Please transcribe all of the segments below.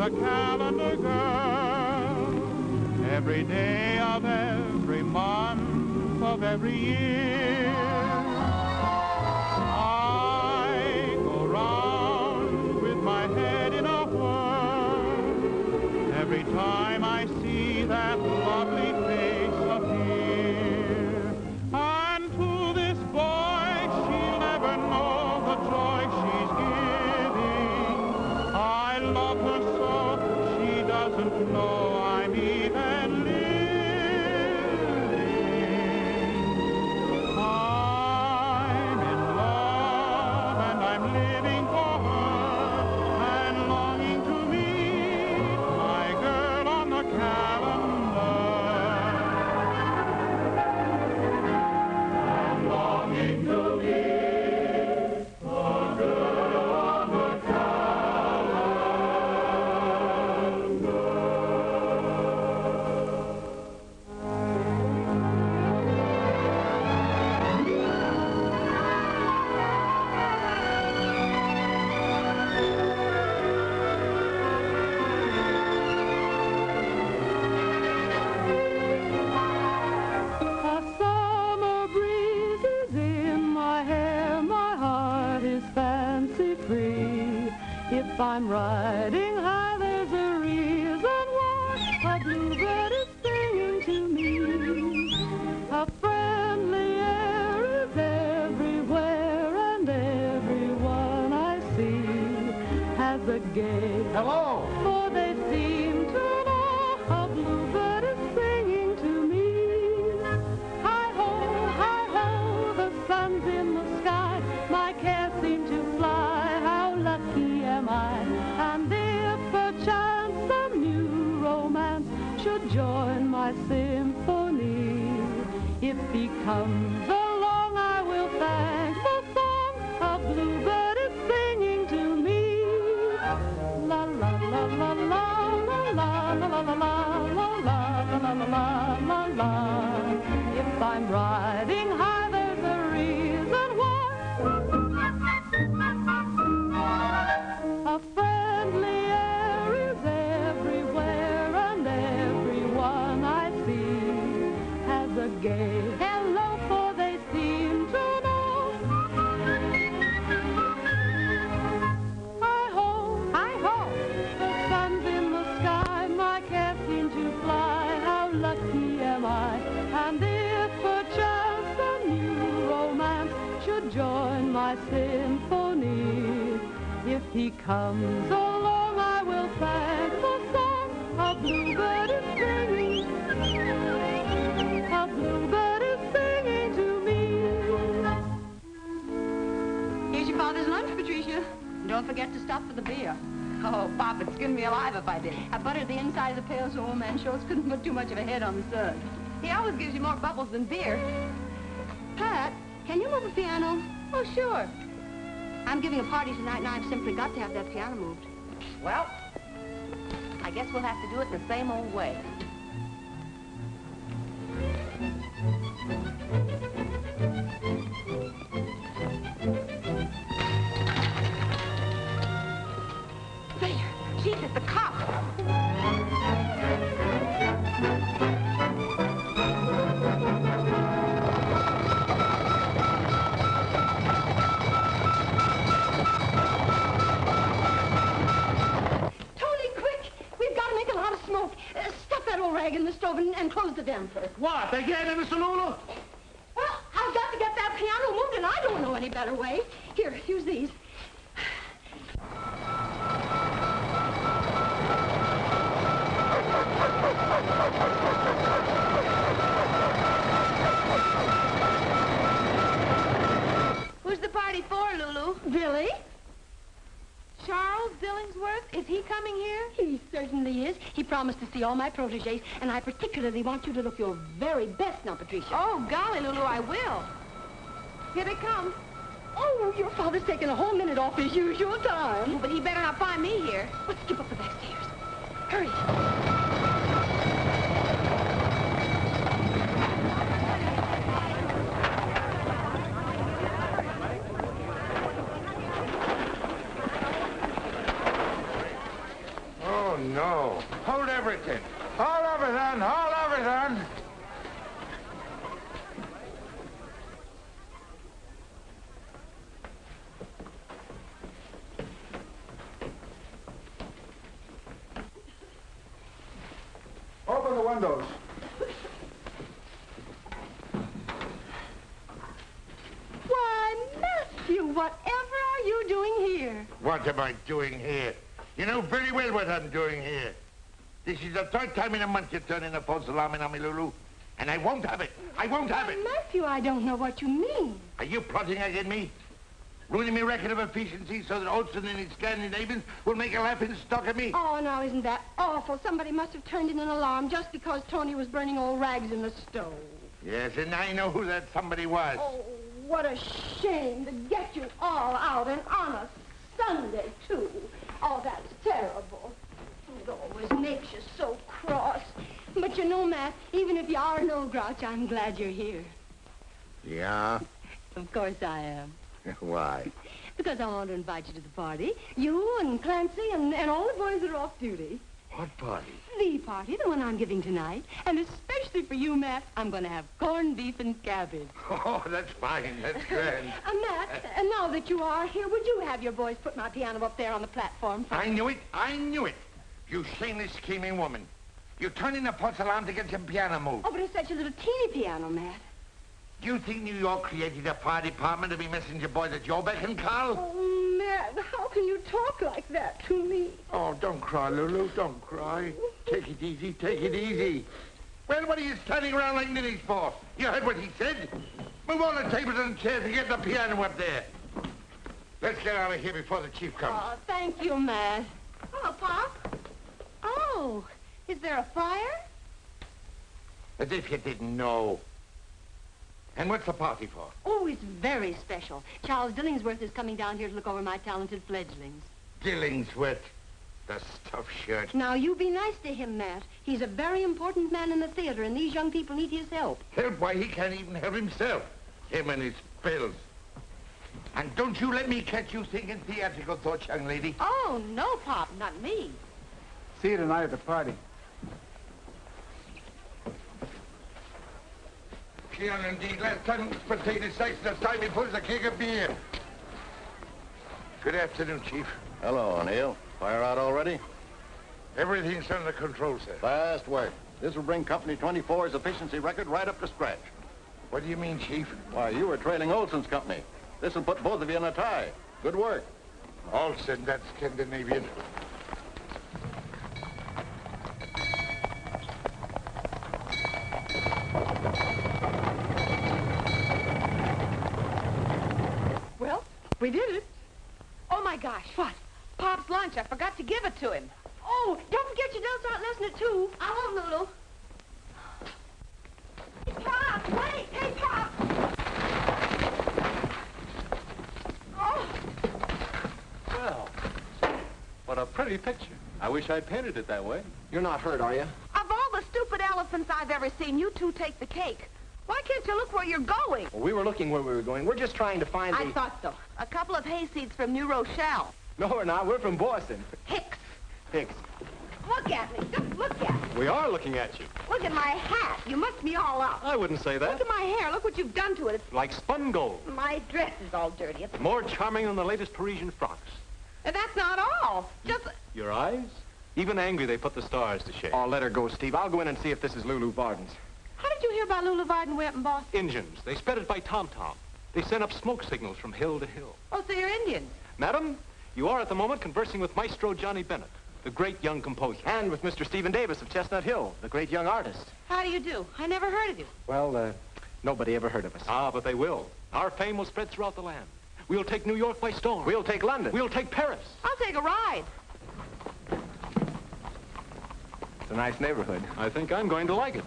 the calendar, girl, every day of every month of every year. I go round with my head in a whirl every time I see that lovely face appear. And to this boy, she'll never know the joy she's giving. I love her so she doesn't know I'm even living. I'm in love and I'm living for her and longing to meet my girl on the calendar. I'm longing to meet the girl on the A summer breeze is in my hair, my heart is fancy free. If I'm riding high, there's a reason why a bluebird is singing to me. A friendly air is everywhere, and everyone I see has a gay. Hello! For they seem to know a bluebird is singing to me. Hi-ho, the sun's in the sky, my cares seem to fly, how lucky am I. And if perchance some new romance should join my symphony, if he comes along I will thank the song a bluebird is singing to me. La la la la la la la la la la la la la la la. If I'm riding high, there's a reason why. A friendly air is everywhere, and everyone I see has a gay hello, for they seem to know. Hi-ho, the sun's in the sky, my cares seem to fly, how lucky am I. And if perchance a new romance should join my symphony, if he comes along I will thank the song a bluebird is singing. A bluebird is singing to me. Here's your father's lunch, Patricia. Don't forget to stop for the beer. Oh, Pop, it'd skin me alive if I did. I buttered the inside of the pail so old man Schultz couldn't put too much of a head on the stud. He always gives you more bubbles than beer. Pat, can you move a piano? Oh, sure. I'm giving a party tonight, and I've simply got to have that piano moved. Well, I guess we'll have to do it the same old way. There, Jesus, the cop. Stuff that old rag in the stove and close the damper. What, again, Mr. Lulu? Well, I've got to get that piano moved, and I don't know any better way. Here, use these. Who's the party for, Lulu? Billy. Charles Dillingsworth? Is he coming here? He certainly is. He promised to see all my protégés, and I particularly want you to look your very best now, Patricia. Oh, golly, Lulu, I will. Here they come. Oh, your father's taking a whole minute off his usual time. Oh, but he better not find me here. Let's skip up the back stairs. Hurry. Oh, no. Hold everything. Hold everything. Hold everything. Open the windows. Why, Matthew, whatever are you doing here? What am I doing here? You know very well what I'm doing here. This is the third time in a month you're turning a false alarm on me, Lulu. And I won't have it. I won't have it. Matthew, I don't know what you mean. Are you plotting against me? Ruining my record of efficiency so that Olson and his Scandinavians will make a laughing stock of me? Oh, now, isn't that awful? Somebody must have turned in an alarm just because Tony was burning old rags in the stove. Yes, and I know who that somebody was. Oh, what a shame to get you all out and on a Sunday, too. Oh, that's terrible. It always makes you so cross. But you know, Matt, even if you are no grouch, I'm glad you're here. Yeah? Of course I am. Why? Because I want to invite you to the party. You and Clancy and all the boys that are off duty. What party? The party, the one I'm giving tonight. And especially for you, Matt, I'm going to have corned beef and cabbage. Oh, that's fine. That's grand. Matt, and now that you are here, would you have your boys put my piano up there on the platform? I knew it. I knew it. You shameless, scheming woman. You turn in a false alarm to get some piano moved. Oh, but it's such a little teeny piano, Matt. Do you think New York created a fire department to be messenger boys at your beck and call? Oh, Matt, how can you talk like that to me? Oh, don't cry, Lulu. Don't cry. Take it easy. Take it easy. Well, what are you standing around like ninnies for? You heard what he said. Move all the tables and chairs and get the piano up there. Let's get out of here before the chief comes. Oh, thank you, Matt. Hello, Pop. Oh, is there a fire? As if you didn't know. And what's the party for? Oh, it's very special. Charles Dillingsworth is coming down here to look over my talented fledglings. Dillingsworth. The stuffed shirt. Now, you be nice to him, Matt. He's a very important man in the theater, and these young people need his help. Help? Why, he can't even help himself. Him and his bills. And don't you let me catch you thinking theatrical thoughts, young lady. Oh, no, Pop, not me. See you tonight at the party. Piano indeed. Last time potato sacks, this time he pulls a keg of beer. Good afternoon, Chief. Hello, O'Neill. Fire out already? Everything's under control, sir. Fast work. This will bring Company 24's efficiency record right up to scratch. What do you mean, Chief? Why, you were trailing Olson's company. This will put both of you in a tie. Good work. Olson, that's Scandinavian. Well, we did it. Oh, my gosh. What? Pop's lunch. I forgot to give it to him. Oh, don't forget your adults aren't listening, too. I won't, Lulu. Hey, Pop, wait! Hey, Pop! Oh! Well, what a pretty picture. I wish I'd painted it that way. You're not hurt, are you? Of all the stupid elephants I've ever seen, you two take the cake. Why can't you look where you're going? Well, we were looking where we were going. We're just trying to find I thought so. A couple of hayseeds from New Rochelle. No, we're not. We're from Boston. Hicks. Hicks. Look at me. Just look at me. We are looking at you. Look at my hat. You must be all up. I wouldn't say Look that. at my hair. Look what you've done to it. It's... Like spun gold. My dress is all dirty. It's... More charming than the latest Parisian frocks. And that's not all. Just... Your eyes? Even angry, they put the stars to shame. Oh, let her go, Steve. I'll go in and see if this is Lulu Varden's. How did you hear about Lulu Varden way up in Boston? Engines. They spread it by tom-tom. They sent up smoke signals from hill to hill. Oh, so you're Indian. Madam, you are at the moment conversing with Maestro Johnny Bennett, the great young composer. And with Mr. Stephen Davis of Chestnut Hill, the great young artist. How do you do? I never heard of you. Well, nobody ever heard of us. Ah, but they will. Our fame will spread throughout the land. We'll take New York by storm. We'll take London. We'll take Paris. I'll take a ride. It's a nice neighborhood. I think I'm going to like it.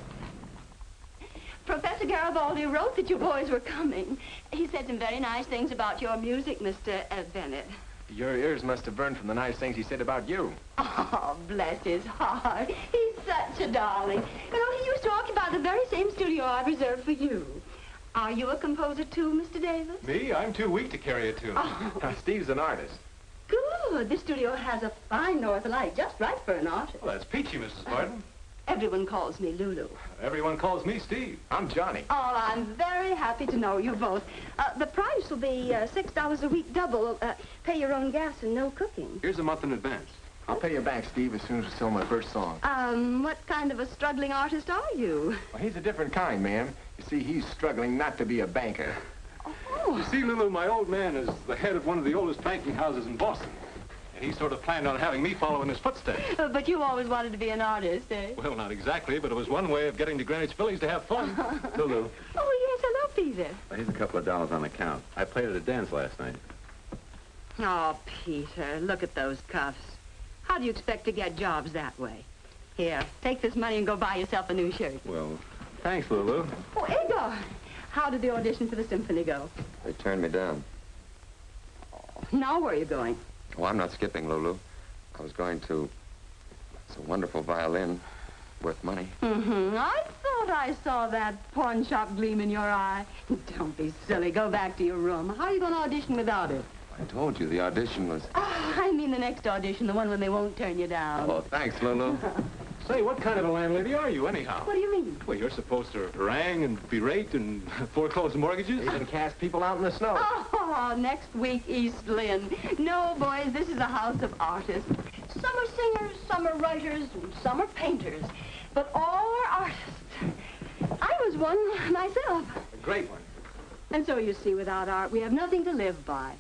Professor Garibaldi wrote that you boys were coming. He said some very nice things about your music, Mr. Bennett. Your ears must have burned from the nice things he said about you. Oh, bless his heart. He's such a darling. You know, he used to occupy the very same studio I reserved for you. Are you a composer too, Mr. Davis? Me? I'm too weak to carry a tune. Oh, Now, Steve's an artist. good. Oh, this studio has a fine north light, just right for an artist. Well, that's peachy, Mrs. Barton. Everyone calls me Lulu. Everyone calls me Steve. I'm Johnny. Oh, I'm very happy to know you both. The price will be $6 a week double. Pay your own gas and no cooking. Here's a month in advance. I'll pay you back, Steve, as soon as I sell my first song. What kind of a struggling artist are you? Well, he's a different kind, ma'am. You see, he's struggling not to be a banker. You see, Lulu, my old man is the head of one of the oldest banking houses in Boston. And he sort of planned on having me follow in his footsteps. But you always wanted to be an artist, eh? Well, not exactly, but it was one way of getting to Greenwich Village to have fun. Lulu. Oh, yes, hello, Peter. Here's a couple of dollars on account. I played at a dance last night. Oh, Peter, look at those cuffs. How do you expect to get jobs that way? Here, take this money and go buy yourself a new shirt. Well, thanks, Lulu. Oh, Igor, how did the audition for the symphony go? They turned me down. Now where are you going? Oh, I'm not skipping, Lulu. I was going to... It's a wonderful violin, worth money. I thought I saw that pawn shop gleam in your eye. Don't be silly. Go back to your room. How are you going to audition without it? I told you the audition was... Oh, I mean the next audition, the one when they won't turn you down. Oh, thanks, Lulu. Say, what kind of a landlady are you, anyhow? What do you mean? Well, you're supposed to harangue and berate and foreclose mortgages. Even cast people out in the snow. Oh, next week, East Lynn. No, boys, this is a house of artists. Some are singers, some are writers, and some are painters. But all are artists. I was one myself. A great one. And so, you see, without art, we have nothing to live by.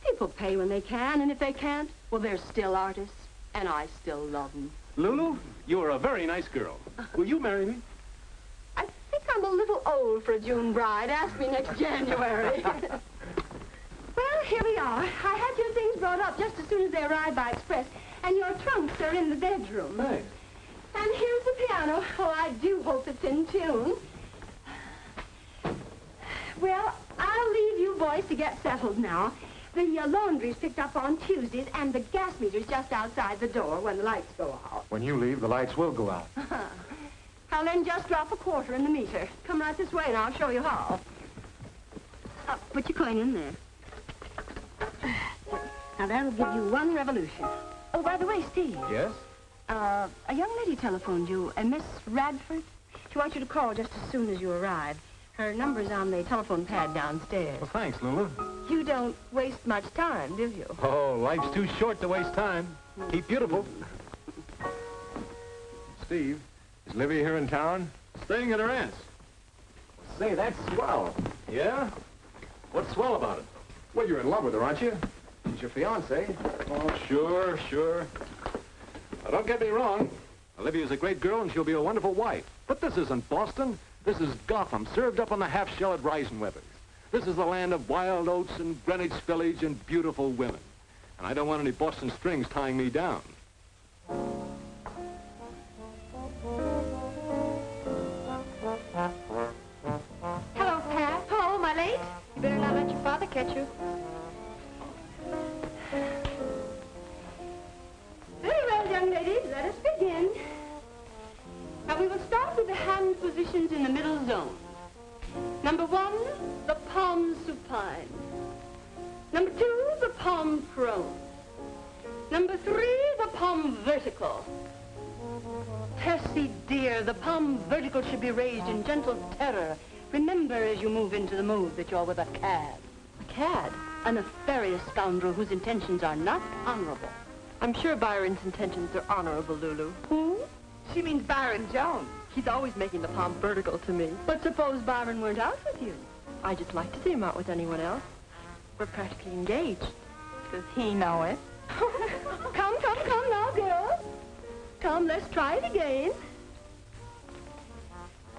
People pay when they can, and if they can't, well, they're still artists, and I still love them. Lulu, you are a very nice girl. Will you marry me? I think I'm a little old for a June bride. Ask me next January. Well, here we are. I had your things brought up just as soon as they arrived by express, and your trunks are in the bedroom. Thanks. And here's the piano. Oh, I do hope it's in tune. Well, I'll leave you boys to get settled now. The laundry's picked up on Tuesdays, and the gas meter's just outside the door when the lights go out. When you leave, the lights will go out. I'll then just drop a quarter in the meter. Come right this way, and I'll show you how. Put your coin in there. Now, that'll give you one revolution. Oh, by the way, Steve. Yes? A young lady telephoned you, Miss Radford. She wants you to call just as soon as you arrive. Her number's on the telephone pad downstairs. Well, thanks, Lulu. You don't waste much time, do you? Oh, life's too short to waste time. Keep beautiful. Steve, is Livy here in town? Staying at her aunt's. Say, that's swell. Yeah? What's swell about it? Well, you're in love with her, aren't you? She's your fiancée. Oh, sure, sure. Now, don't get me wrong. Olivia's a great girl, and she'll be a wonderful wife. But this isn't Boston. This is Gotham, served up on the half-shell at Reisenweber's. This is the land of wild oats and Greenwich Village and beautiful women. And I don't want any Boston strings tying me down. Hello, Pat. Hello, am I late? You better not let your father catch you. Very well, young ladies, let us begin. Now, we will start with the hand positions in the middle zone. Number 1, the palm supine. Number 2, the palm prone. Number 3, the palm vertical. Tessie, dear, the palm vertical should be raised in gentle terror. Remember as you move into the move that you're with a cad. A cad? A nefarious scoundrel whose intentions are not honorable. I'm sure Byron's intentions are honorable, Lulu. Who? She means Byron Jones. He's always making the palm vertical to me. But suppose Byron weren't out with you. I just like to see him out with anyone else. We're practically engaged. Does he know it? Come now, girls. Come, let's try it again.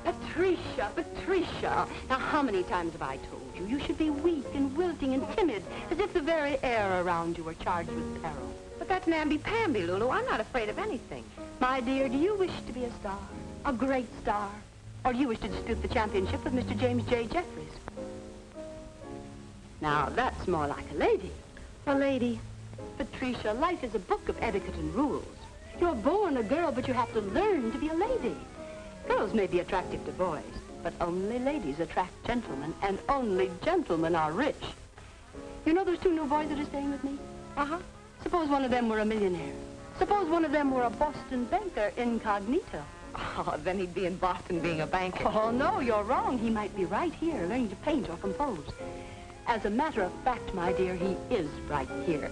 Patricia. Now, how many times have I told you? You should be weak and wilting and timid, as if the very air around you were charged with peril. But that's namby-pamby, Lulu. I'm not afraid of anything. My dear, do you wish to be a star? A great star? Or do you wish to dispute the championship with Mr. James J. Jeffries? Now, that's more like a lady. A lady. Patricia, life is a book of etiquette and rules. You're born a girl, but you have to learn to be a lady. Girls may be attractive to boys, but only ladies attract gentlemen, and only gentlemen are rich. You know those 2 new boys that are staying with me? Uh-huh. Suppose one of them were a millionaire. Suppose one of them were a Boston banker incognito. Oh, then he'd be in Boston being a banker. Oh, no, you're wrong. He might be right here learning to paint or compose. As a matter of fact, my dear, he is right here.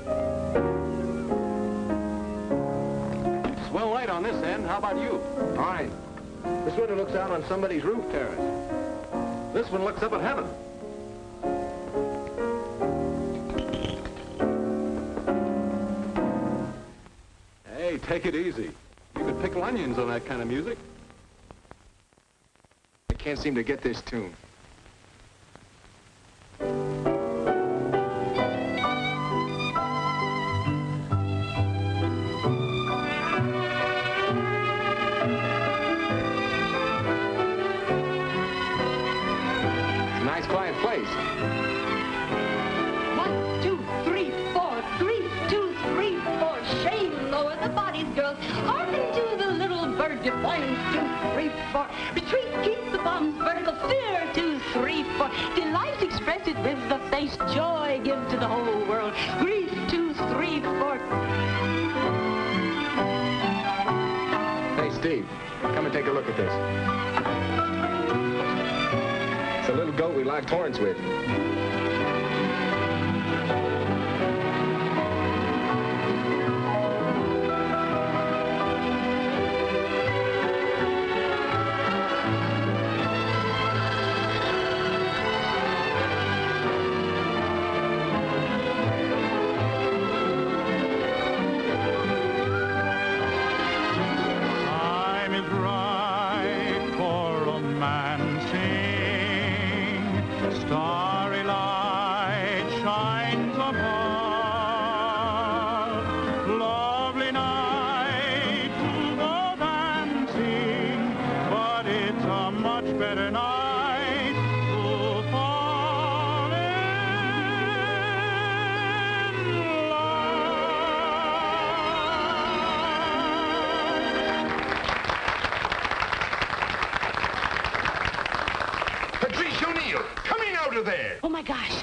Swell light on this end. How about you? All right. This window looks out on somebody's roof terrace. This one looks up at heaven. Hey, take it easy. You could pickle onions on that kind of music. I can't seem to get this tune. It's a nice, quiet place. 1, 2, 3, 4. 3, 2, 3, 4. Shame lower the bodies, girls. Hearken to the little bird defiance. 2, 3, 4. Retreat, keep the bombs vertical. Fear. 2, 3, 4. Delight, express it with the face. Joy, give to the whole world. Grief. 2, 3, 4. Hey, Steve, come and take a look at this. It's a little goat we locked horns with. Time is right for romancing. Starry light shines above. Lovely night to go dancing, but it's a much better night to fall in Patrice O'Neill, coming out of there. Oh, my gosh.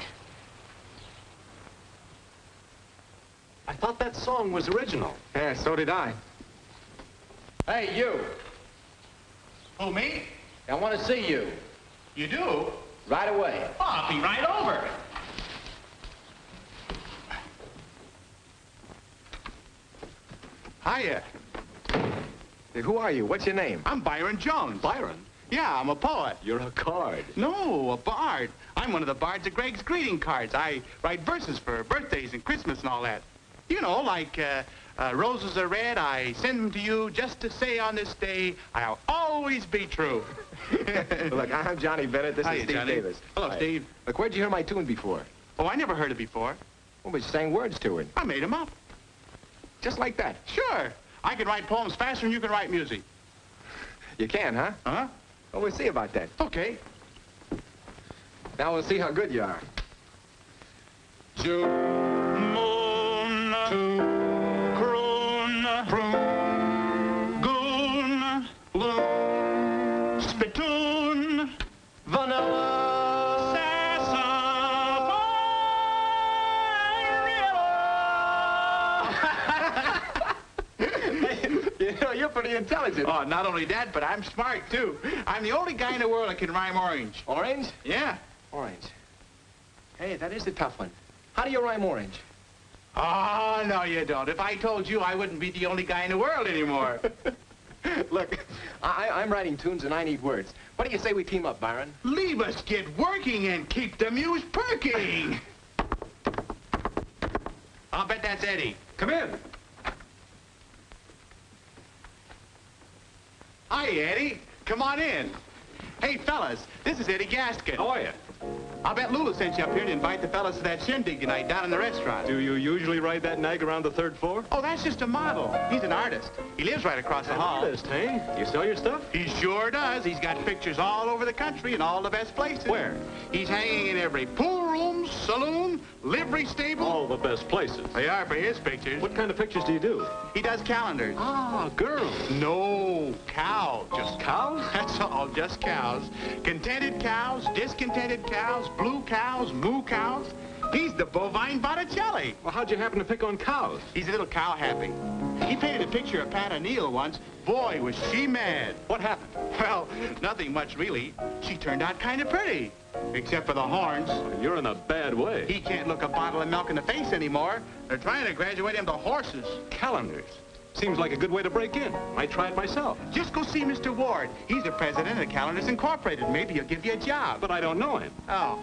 I thought that song was original. Yeah, so did I. Hey, you. Who, me? I want to see you. You do? Right away. Oh, I'll be right over. Hiya. Hey, who are you? What's your name? I'm Byron Jones. Byron, Yeah, I'm a poet. you're a card. No, a bard. I'm one of the bards of Greg's greeting cards. I write verses for birthdays and Christmas and all that. You know, like roses are red, I send them to you just to say on this day, I'll always be true. Look, I'm Johnny Bennett. This Hiya, is Steve Johnny. Davis. Hello, Hi. Steve. Look, where'd you hear my tune before? Oh, I never heard it before. Well, but you sang words to it. I made them up. Just like that. Sure. I can write poems faster than you can write music. You can, huh? Huh? Well, we'll see about that. Okay. Now we'll see how good you are. Moon, croon, goon, loon, spittoon, Vanilla. You know, you're pretty intelligent. Oh, not only that, but I'm smart, too. I'm the only guy in the world that can rhyme orange. Orange? Yeah. Orange. Hey, that is a tough one. How do you rhyme orange? Oh, no, you don't. If I told you, I wouldn't be the only guy in the world anymore. Look, I'm writing tunes and I need words. What do you say we team up, Byron? Leave us get working and keep the muse perking. I'll bet that's Eddie. Come in. Hi, Eddie. Come on in. Hey, fellas, this is Eddie Gaskin. How are you? I'll bet Lula sent you up here to invite the fellas to that shindig tonight down in the restaurant. Do you usually ride that nag around the third floor? Oh, that's just a model. He's an artist. He lives right across the hall. Artist, hey? You sell your stuff? He sure does. He's got pictures all over the country in all the best places. Where? He's hanging in every pool room, saloon, livery stable. All the best places. They are for his pictures. What kind of pictures do you do? He does calendars. Ah, girls. No, cows. Just Cows? That's all, just cows. Contented cows, discontented cows, blue cows, moo cows. He's the bovine Botticelli. Well, how'd you happen to pick on cows? He's a little cow happy. He painted a picture of Pat O'Neill once. Boy, was she mad. What happened? Well, nothing much, really. She turned out kind of pretty. Except for the horns. You're in a bad way. He can't look a bottle of milk in the face anymore. They're trying to graduate him to horses. Calendars. Seems like a good way to break in. Might try it myself. Just go see Mr. Ward. He's the president of Calendars Incorporated. Maybe he'll give you a job. But I don't know him. Oh.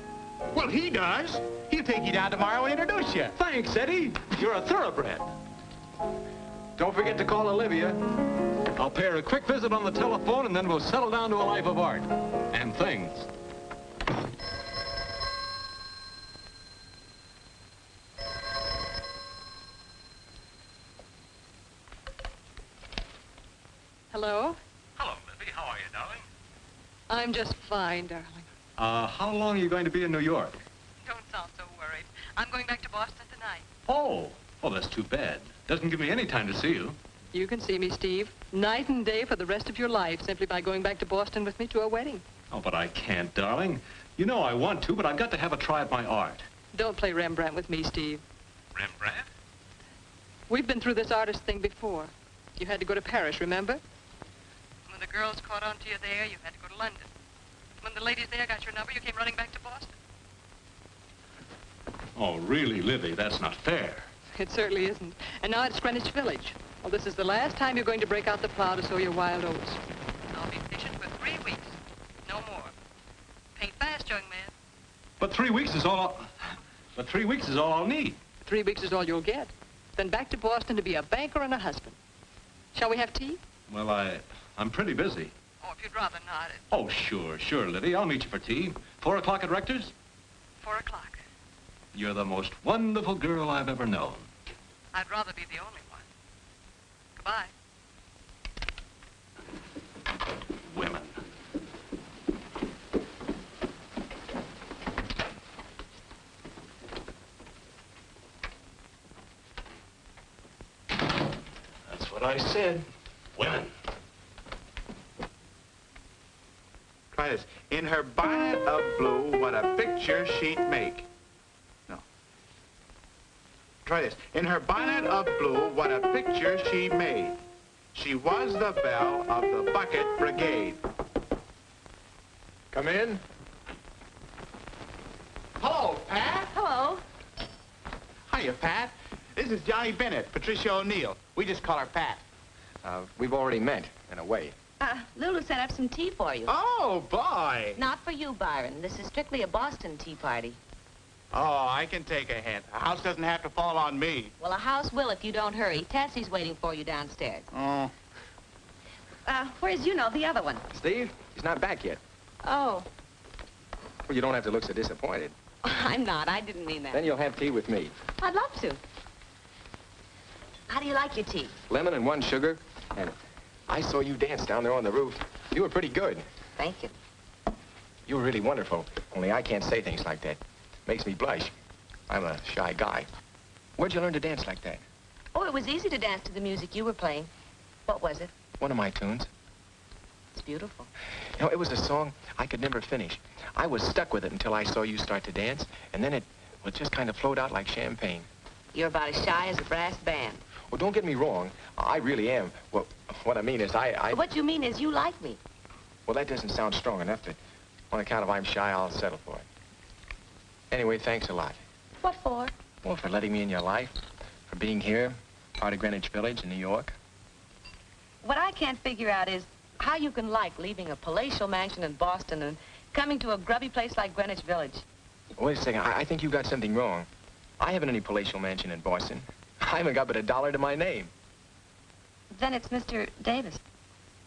Well, he does. He'll take you down tomorrow and introduce you. Thanks, Eddie. You're a thoroughbred. Don't forget to call Olivia. I'll pay her a quick visit on the telephone, and then we'll settle down to a life of art. And things. Hello? Hello, Libby. How are you, darling? I'm just fine, darling. How long are you going to be in New York? Don't sound so worried. I'm going back to Boston tonight. Oh. Well, that's too bad. Doesn't give me any time to see you. You can see me, Steve, night and day for the rest of your life, simply by going back to Boston with me to a wedding. Oh, but I can't, darling. You know I want to, but I've got to have a try at my art. Don't play Rembrandt with me, Steve. Rembrandt? We've been through this artist thing before. You had to go to Paris, remember? When the girls caught on to you there, you had to go to London. When the ladies there got your number, you came running back to Boston. Oh, really, Libby, that's not fair. It certainly isn't. And now it's Greenwich Village. Well, this is the last time you're going to break out the plow to sow your wild oats. I'll be patient for 3 weeks. No more. Paint fast, young man. But 3 weeks is all I'll need. 3 weeks is all you'll get. Then back to Boston to be a banker and a husband. Shall we have tea? Well, I'm pretty busy. Oh, if you'd rather not. Oh, sure, Libby. I'll meet you for tea. 4 o'clock at Rector's? 4 o'clock. You're the most wonderful girl I've ever known. I'd rather be the only one. Goodbye. Women. That's what I said. Women. Try this. In her bonnet of blue, what a picture she'd make. No. Try this. In her bonnet of blue, what a picture she made. She was the belle of the bucket brigade. Come in. Hello, Pat. Hello. Hiya, Pat. This is Johnny Bennett, Patricia O'Neill. We just call her Pat. We've already met, in a way. Lulu set up some tea for you. Oh, boy. Not for you, Byron. This is strictly a Boston tea party. Oh, I can take a hint. A house doesn't have to fall on me. Well, a house will if you don't hurry. Tassie's waiting for you downstairs. Oh. Where's the other one? Steve, he's not back yet. Oh. Well, you don't have to look so disappointed. I'm not. I didn't mean that. Then you'll have tea with me. I'd love to. How do you like your tea? Lemon and 1 sugar. And I saw you dance down there on the roof. You were pretty good. Thank you. You were really wonderful. Only I can't say things like that. Makes me blush. I'm a shy guy. Where'd you learn to dance like that? Oh, it was easy to dance to the music you were playing. What was it? One of my tunes. It's beautiful. You know, it was a song I could never finish. I was stuck with it until I saw you start to dance, and then it just kind of flowed out like champagne. You're about as shy as a brass band. Well, don't get me wrong. I really am. Well, what I mean is What you mean is you like me. Well, that doesn't sound strong enough. That on account of I'm shy, I'll settle for it. Anyway, thanks a lot. What for? Well, for letting me in your life, for being here, part of Greenwich Village in New York. What I can't figure out is how you can like leaving a palatial mansion in Boston and coming to a grubby place like Greenwich Village. Wait a second. I think you got something wrong. I haven't any palatial mansion in Boston. I haven't got but $1 to my name. Then it's Mr. Davis.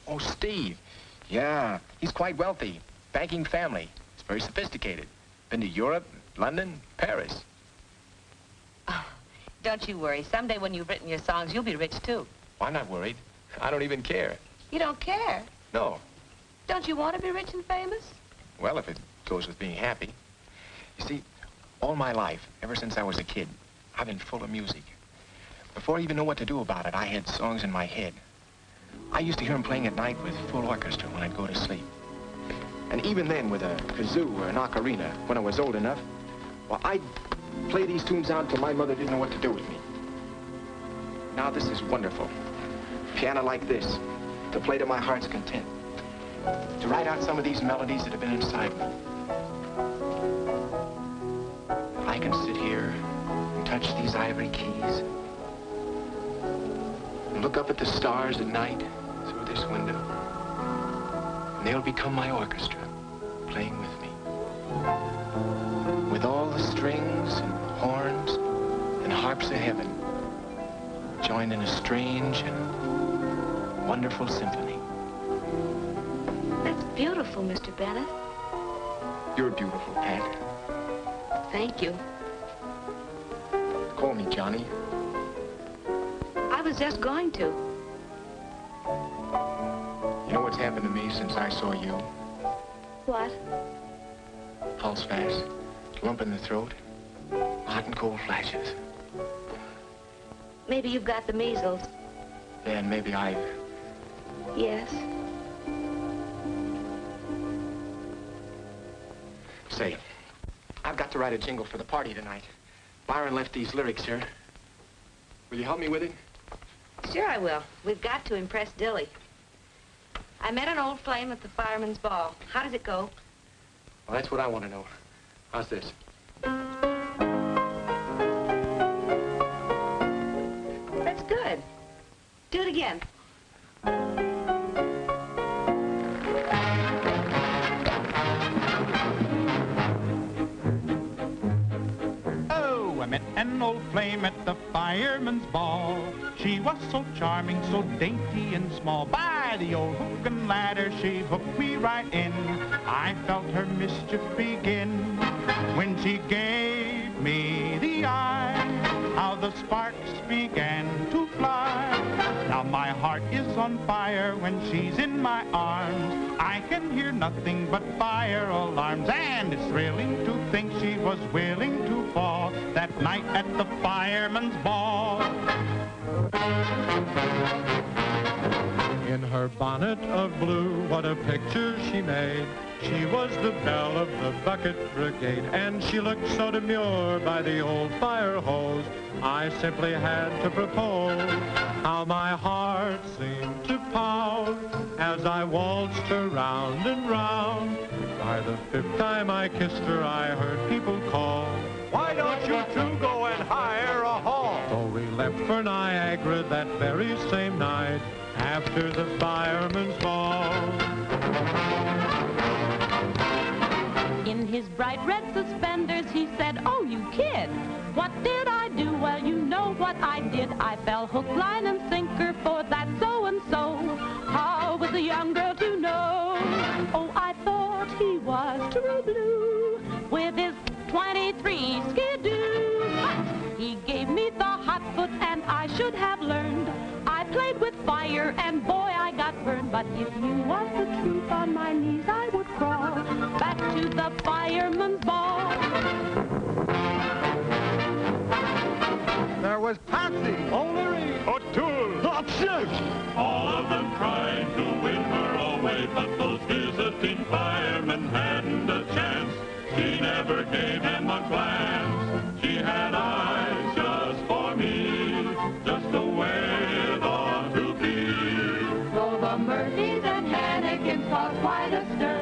Oh, Steve. Yeah, he's quite wealthy. Banking family. He's very sophisticated. Been to Europe, London, Paris. Oh, don't you worry. Someday when you've written your songs, you'll be rich, too. Well, I'm not worried. I don't even care. You don't care? No. Don't you want to be rich and famous? Well, if it goes with being happy. You see, all my life, ever since I was a kid, I've been full of music. Before I even knew what to do about it, I had songs in my head. I used to hear them playing at night with full orchestra when I'd go to sleep. And even then, with a kazoo or an ocarina, when I was old enough, well, I'd play these tunes out until my mother didn't know what to do with me. Now this is wonderful. Piano like this, to play to my heart's content. To write out some of these melodies that have been inside me. I can sit here and touch these ivory keys and look up at the stars at night through this window. And they'll become my orchestra, playing with me. With all the strings and horns and harps of heaven joined in a strange and wonderful symphony. That's beautiful, Mr. Bennett. You're beautiful, Pat. Thank you. Call me Johnny. I was just going to. You know what's happened to me since I saw you? What? Pulse fast, lump in the throat, hot and cold flashes. Maybe you've got the measles. Yeah, and maybe I've... Yes. Say, I've got to write a jingle for the party tonight. Byron left these lyrics here. Will you help me with it? Sure I will. We've got to impress Dilly. I met an old flame at the fireman's ball. How does it go? Well, that's what I want to know. How's this? That's good. Do it again. Oh, I met an old flame at the fireman's ball. She was so charming, so dainty and small. By the old hook and ladder, she hooked me right in. I felt her mischief begin when she gave me the eye. How the sparks began to fly. Now my heart is on fire when she's in my arms. I can hear nothing but fire alarms. And it's thrilling to think she was willing to fall that night at the fireman's ball. In her bonnet of blue, what a picture she made. She was the belle of the bucket brigade, and she looked so demure by the old fire hose. I simply had to propose. How my heart seemed to pound as I waltzed her round and round. By the fifth time I kissed her, I heard people call, "Why don't you two go and hire a hall?" So we left for Niagara that very same night after the fireman's ball. In his bright red suspenders, he said, "Oh, you kid, what did I do?" "Well, you know what I did. I fell hook, line, and sinker for that so-and-so. How was a young girl to know? Oh, I thought he was true blue with his 23 skidoo. But he gave me the hot foot, and I should have learned. I played with fire, and boy, I got burned. But if you want the truth, on my knees I would crawl back to the fireman's ball." There was Patsy, O'Leary, O'Toole, Hopship. All of them tried to win her away, but those visiting firemen hadn't a chance. She never gave him a glance. She had eyes just for me, just the way it ought to be. So the Murphys and Hannigans caused quite a stir.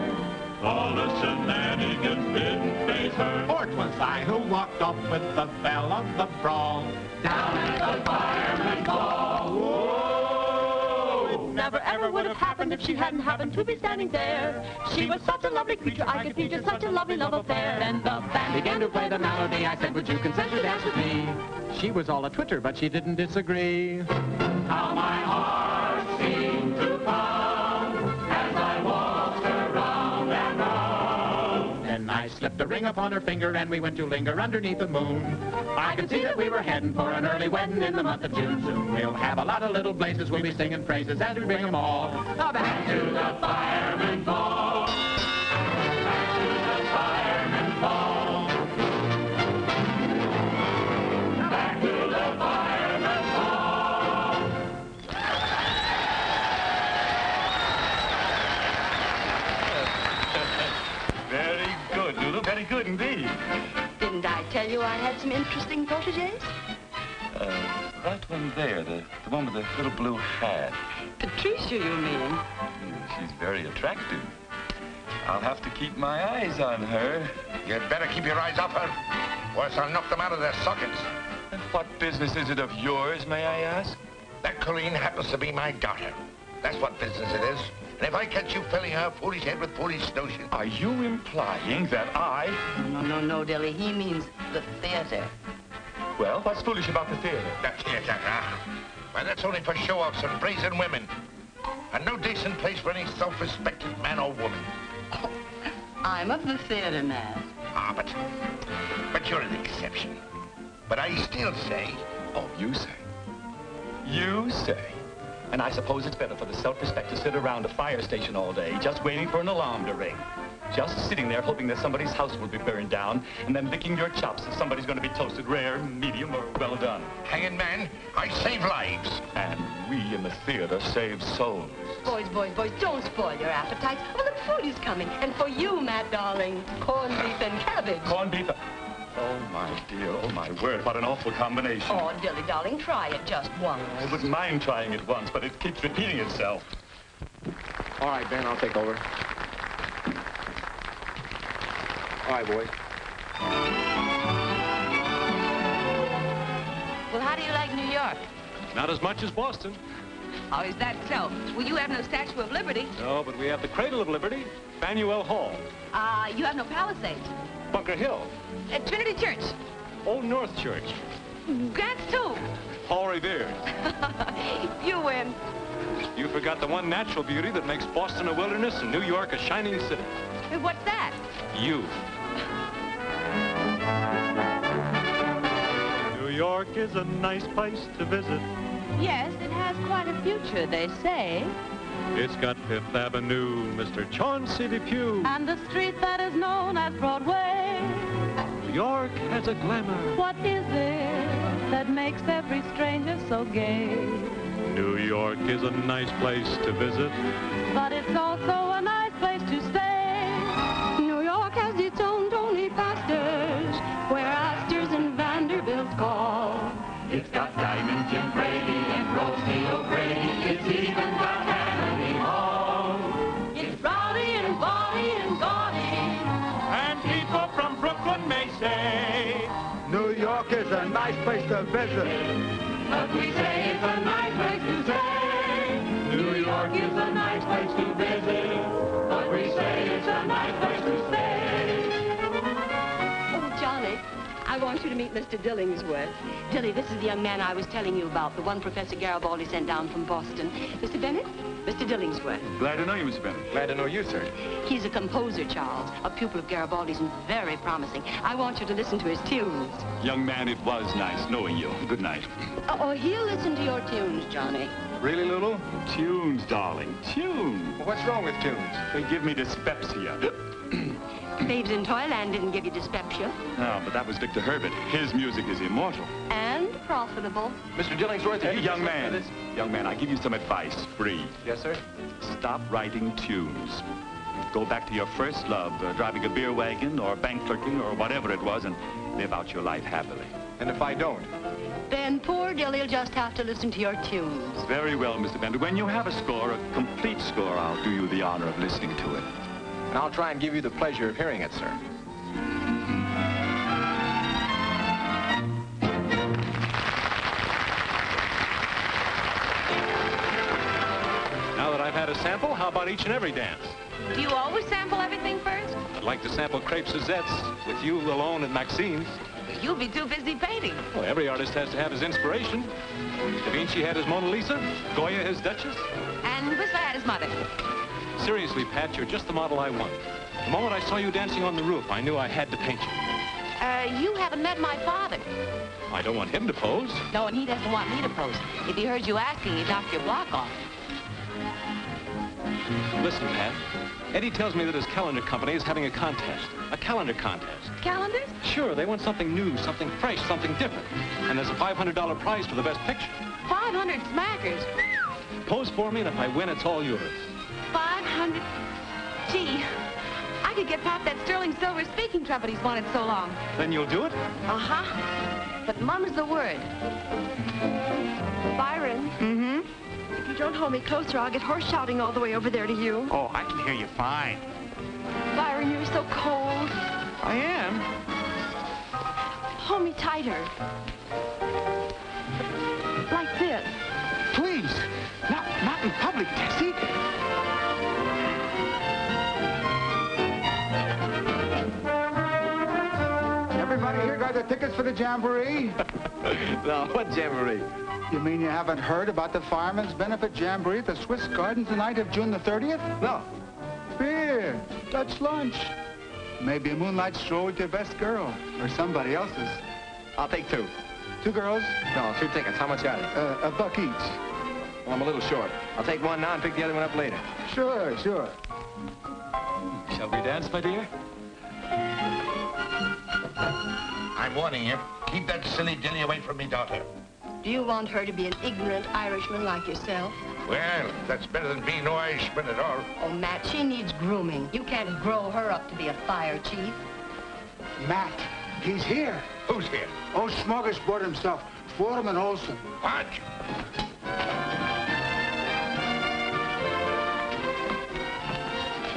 All the shenanigans didn't faze her. For 'twas I who walked off with the belle of the brawl down at the fireman's ball. Whoa! Never ever would have happened if she hadn't happened to be standing there. She was such a lovely creature, I could feature such a lovely love affair. Then the band began to play the melody. I said, "Would you consent to dance with me?" She was all a twitter, but she didn't disagree. How my heart seemed to pound as I waltzed her round and round. Then I slipped a ring upon her finger, and we went to linger underneath the moon. I could see that we were heading for an early wedding in the month of June. Soon we'll have a lot of little blazes. We'll be singing praises as we bring them all back to the fireman's ball. Back to the fireman's ball. Back to the fireman's ball. Very good, Lulu. Very good indeed. Didn't I tell tell you I had some interesting proteges? That one there, the one with the little blue hat. Patricia, you mean? She's very attractive. I'll have to keep my eyes on her. You'd better keep your eyes off her, or else I'll knock them out of their sockets. And what business is it of yours, may I ask? That Colleen happens to be my daughter. That's what business it is. And if I catch you filling her foolish head with foolish notions... Are you implying that I... No, Dilly. He means the theater. Well, what's foolish about the theater? The theater, huh? Well, that's only for show-offs and brazen women. And no decent place for any self-respecting man or woman. Oh, I'm of the theater, man. Ah, but you're an exception. But I still say... Oh, you say? You say? And I suppose it's better for the self-respect to sit around a fire station all day, just waiting for an alarm to ring. Just sitting there hoping that somebody's house will be burned down, and then licking your chops if somebody's going to be toasted rare, medium, or well done. Hanging man, I save lives. And we in the theater save souls. Boys, don't spoil your appetites. Well, the food is coming. And for you, Matt, darling, corned beef and cabbage. Corned beef? Oh, my dear, oh, my word, what an awful combination. Oh, Dilly, darling, try it just once. I wouldn't mind trying it once, but it keeps repeating itself. All right, Ben, I'll take over. All right, boys. Well, how do you like New York? Not as much as Boston. Oh, is that so? Well, you have no Statue of Liberty. No, but we have the Cradle of Liberty, Faneuil Hall. You have no Palisades. Bunker Hill. Trinity Church. Old North Church. Grant's Tomb. Paul Revere. You win. You forgot the one natural beauty that makes Boston a wilderness and New York a shining city. What's that? You. New York is a nice place to visit. Yes, it has quite a future, they say. It's got Fifth Avenue, Mr. Chauncey Depew. And the street that is known as Broadway. New York has a glamour. What is it that makes every stranger so gay? New York is a nice place to visit. But it's also a nice place to stay. New York has its own Tony pastors, where Astors and Vanderbilts call. It's got Diamond Jim Brady and Rosie O'Grady. It's even got Tammany Hall. It's rowdy and bawdy and gaudy. And people from Brooklyn may say, New York is a nice place to visit. but we say it's a nice place to stay. New York is a nice place to visit, but we say it's a nice place to stay. Oh, Johnny, I want you to meet Mr. Dillingsworth. Dilly, this is the young man I was telling you about, the one Professor Garibaldi sent down from Boston. Mr. Bennett, Mr. Dillingsworth. Glad to know you, Mr. Bennett. Glad to know you, sir. He's a composer, Charles, a pupil of Garibaldi's and very promising. I want you to listen to his tunes. Young man, it was nice knowing you. Good night. Oh, he'll listen to your tunes, Johnny. Really, Lulu? Tunes, darling, tunes. Well, what's wrong with tunes? They give me dyspepsia. Babes in Toyland didn't give you dyspepsia. No, but that was Victor Herbert. His music is immortal. And profitable. Mr. Dillingsworth, Hey, young man, I give you some advice, free. Yes, sir? Stop writing tunes. Go back to your first love, driving a beer wagon or bank clerking or whatever it was, and live out your life happily. And if I don't? Then poor Dilly'll just have to listen to your tunes. Very well, Mr. Bender. When you have a score, a complete score, I'll do you the honor of listening to it. And I'll try and give you the pleasure of hearing it, sir. Now that I've had a sample, how about each and every dance? Do you always sample everything first? I'd like to sample Crepe Suzette's with you alone at Maxine's. You'll be too busy painting. Well, every artist has to have his inspiration. Da Vinci had his Mona Lisa, Goya his Duchess. And Whistler had his mother. Seriously, Pat, you're just the model I want. The moment I saw you dancing on the roof, I knew I had to paint you. You haven't met my father. I don't want him to pose. No, and he doesn't want me to pose. If he heard you acting, he'd knock your block off. Listen, Pat. Eddie tells me that his calendar company is having a contest. A calendar contest. Calendars? Sure, they want something new, something fresh, something different. And there's a $500 prize for the best picture. 500 smackers. Pose for me, and if I win, it's all yours. 500. Gee, I could get Pop that sterling silver speaking trumpet he's wanted so long. Then you'll do it? Uh-huh. But mum's the word. Byron. Mm-hmm. If you don't hold me closer, I'll get horse shouting all the way over there to you. Oh, I can hear you fine. Byron, you're so cold. I am. Hold me tighter. Like this. Please. Not in public, Tessie. Everybody here got their tickets for the jamboree? No, what jamboree? You mean you haven't heard about the Fireman's Benefit Jamboree at the Swiss Gardens the night of June the 30th? No. Beer, Dutch lunch. Maybe a moonlight stroll with your best girl, or somebody else's. I'll take 2. 2 girls? No, 2 tickets. How much are they? $1 each. Well, I'm a little short. I'll take one now and pick the other one up later. Sure. Shall we dance, my dear? I'm warning you. Keep that silly dilly away from me, daughter. Do you want her to be an ignorant Irishman like yourself? Well, that's better than being no Irishman at all. Oh, Matt, she needs grooming. You can't grow her up to be a fire chief. Matt, he's here. Who's here? Oh, smorgasbord himself, Foreman Olson. What?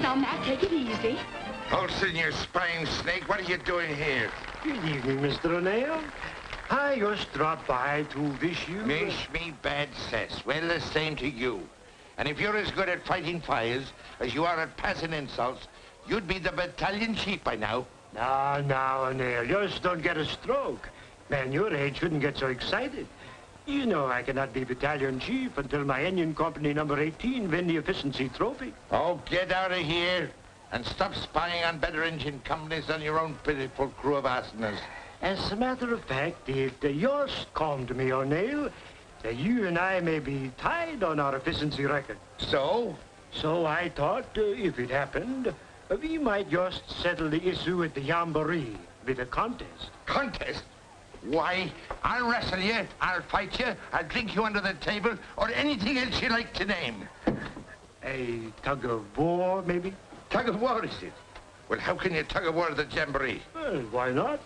Now, Matt, take it easy. Olson, you spying snake, what are you doing here? Good evening, Mr. O'Neill. I just dropped by to wish you... Wish me bad cess. Well, the same to you. And if you're as good at fighting fires as you are at passing insults, you'd be the battalion chief by now. Now, O'Neill, just don't get a stroke. Man your age shouldn't get so excited. You know I cannot be battalion chief until my engine company number 18 win the efficiency trophy. Oh, get out of here and stop spying on better engine companies than your own pitiful crew of arsenals. As a matter of fact, it just come to me, O'Neill, that you and I may be tied on our efficiency record. So? So I thought, if it happened, we might just settle the issue at the Jamboree with a contest. Contest? Why, I'll wrestle you, I'll fight you, I'll drink you under the table, or anything else you like to name. A tug of war, maybe? Tug of war, is it? Well, how can you tug of war at the Jamboree? Well, why not?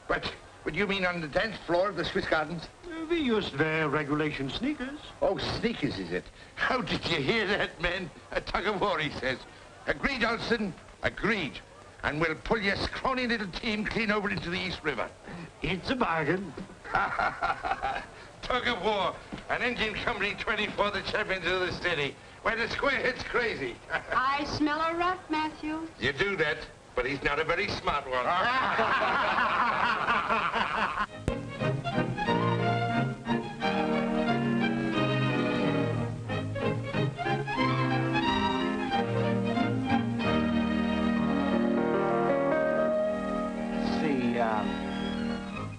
What you mean on the dance floor of the Swiss Gardens? We just wear regulation sneakers. Oh, sneakers, is it? How did you hear that, men? A tug of war, he says. Agreed, Olson, agreed. And we'll pull your scrawny little team clean over into the East River. It's a bargain. Tug of war, an engine company 24, the champions of the city. Why, the squarehead's crazy. I smell a rut, Matthew. You do that, but he's not a very smart one.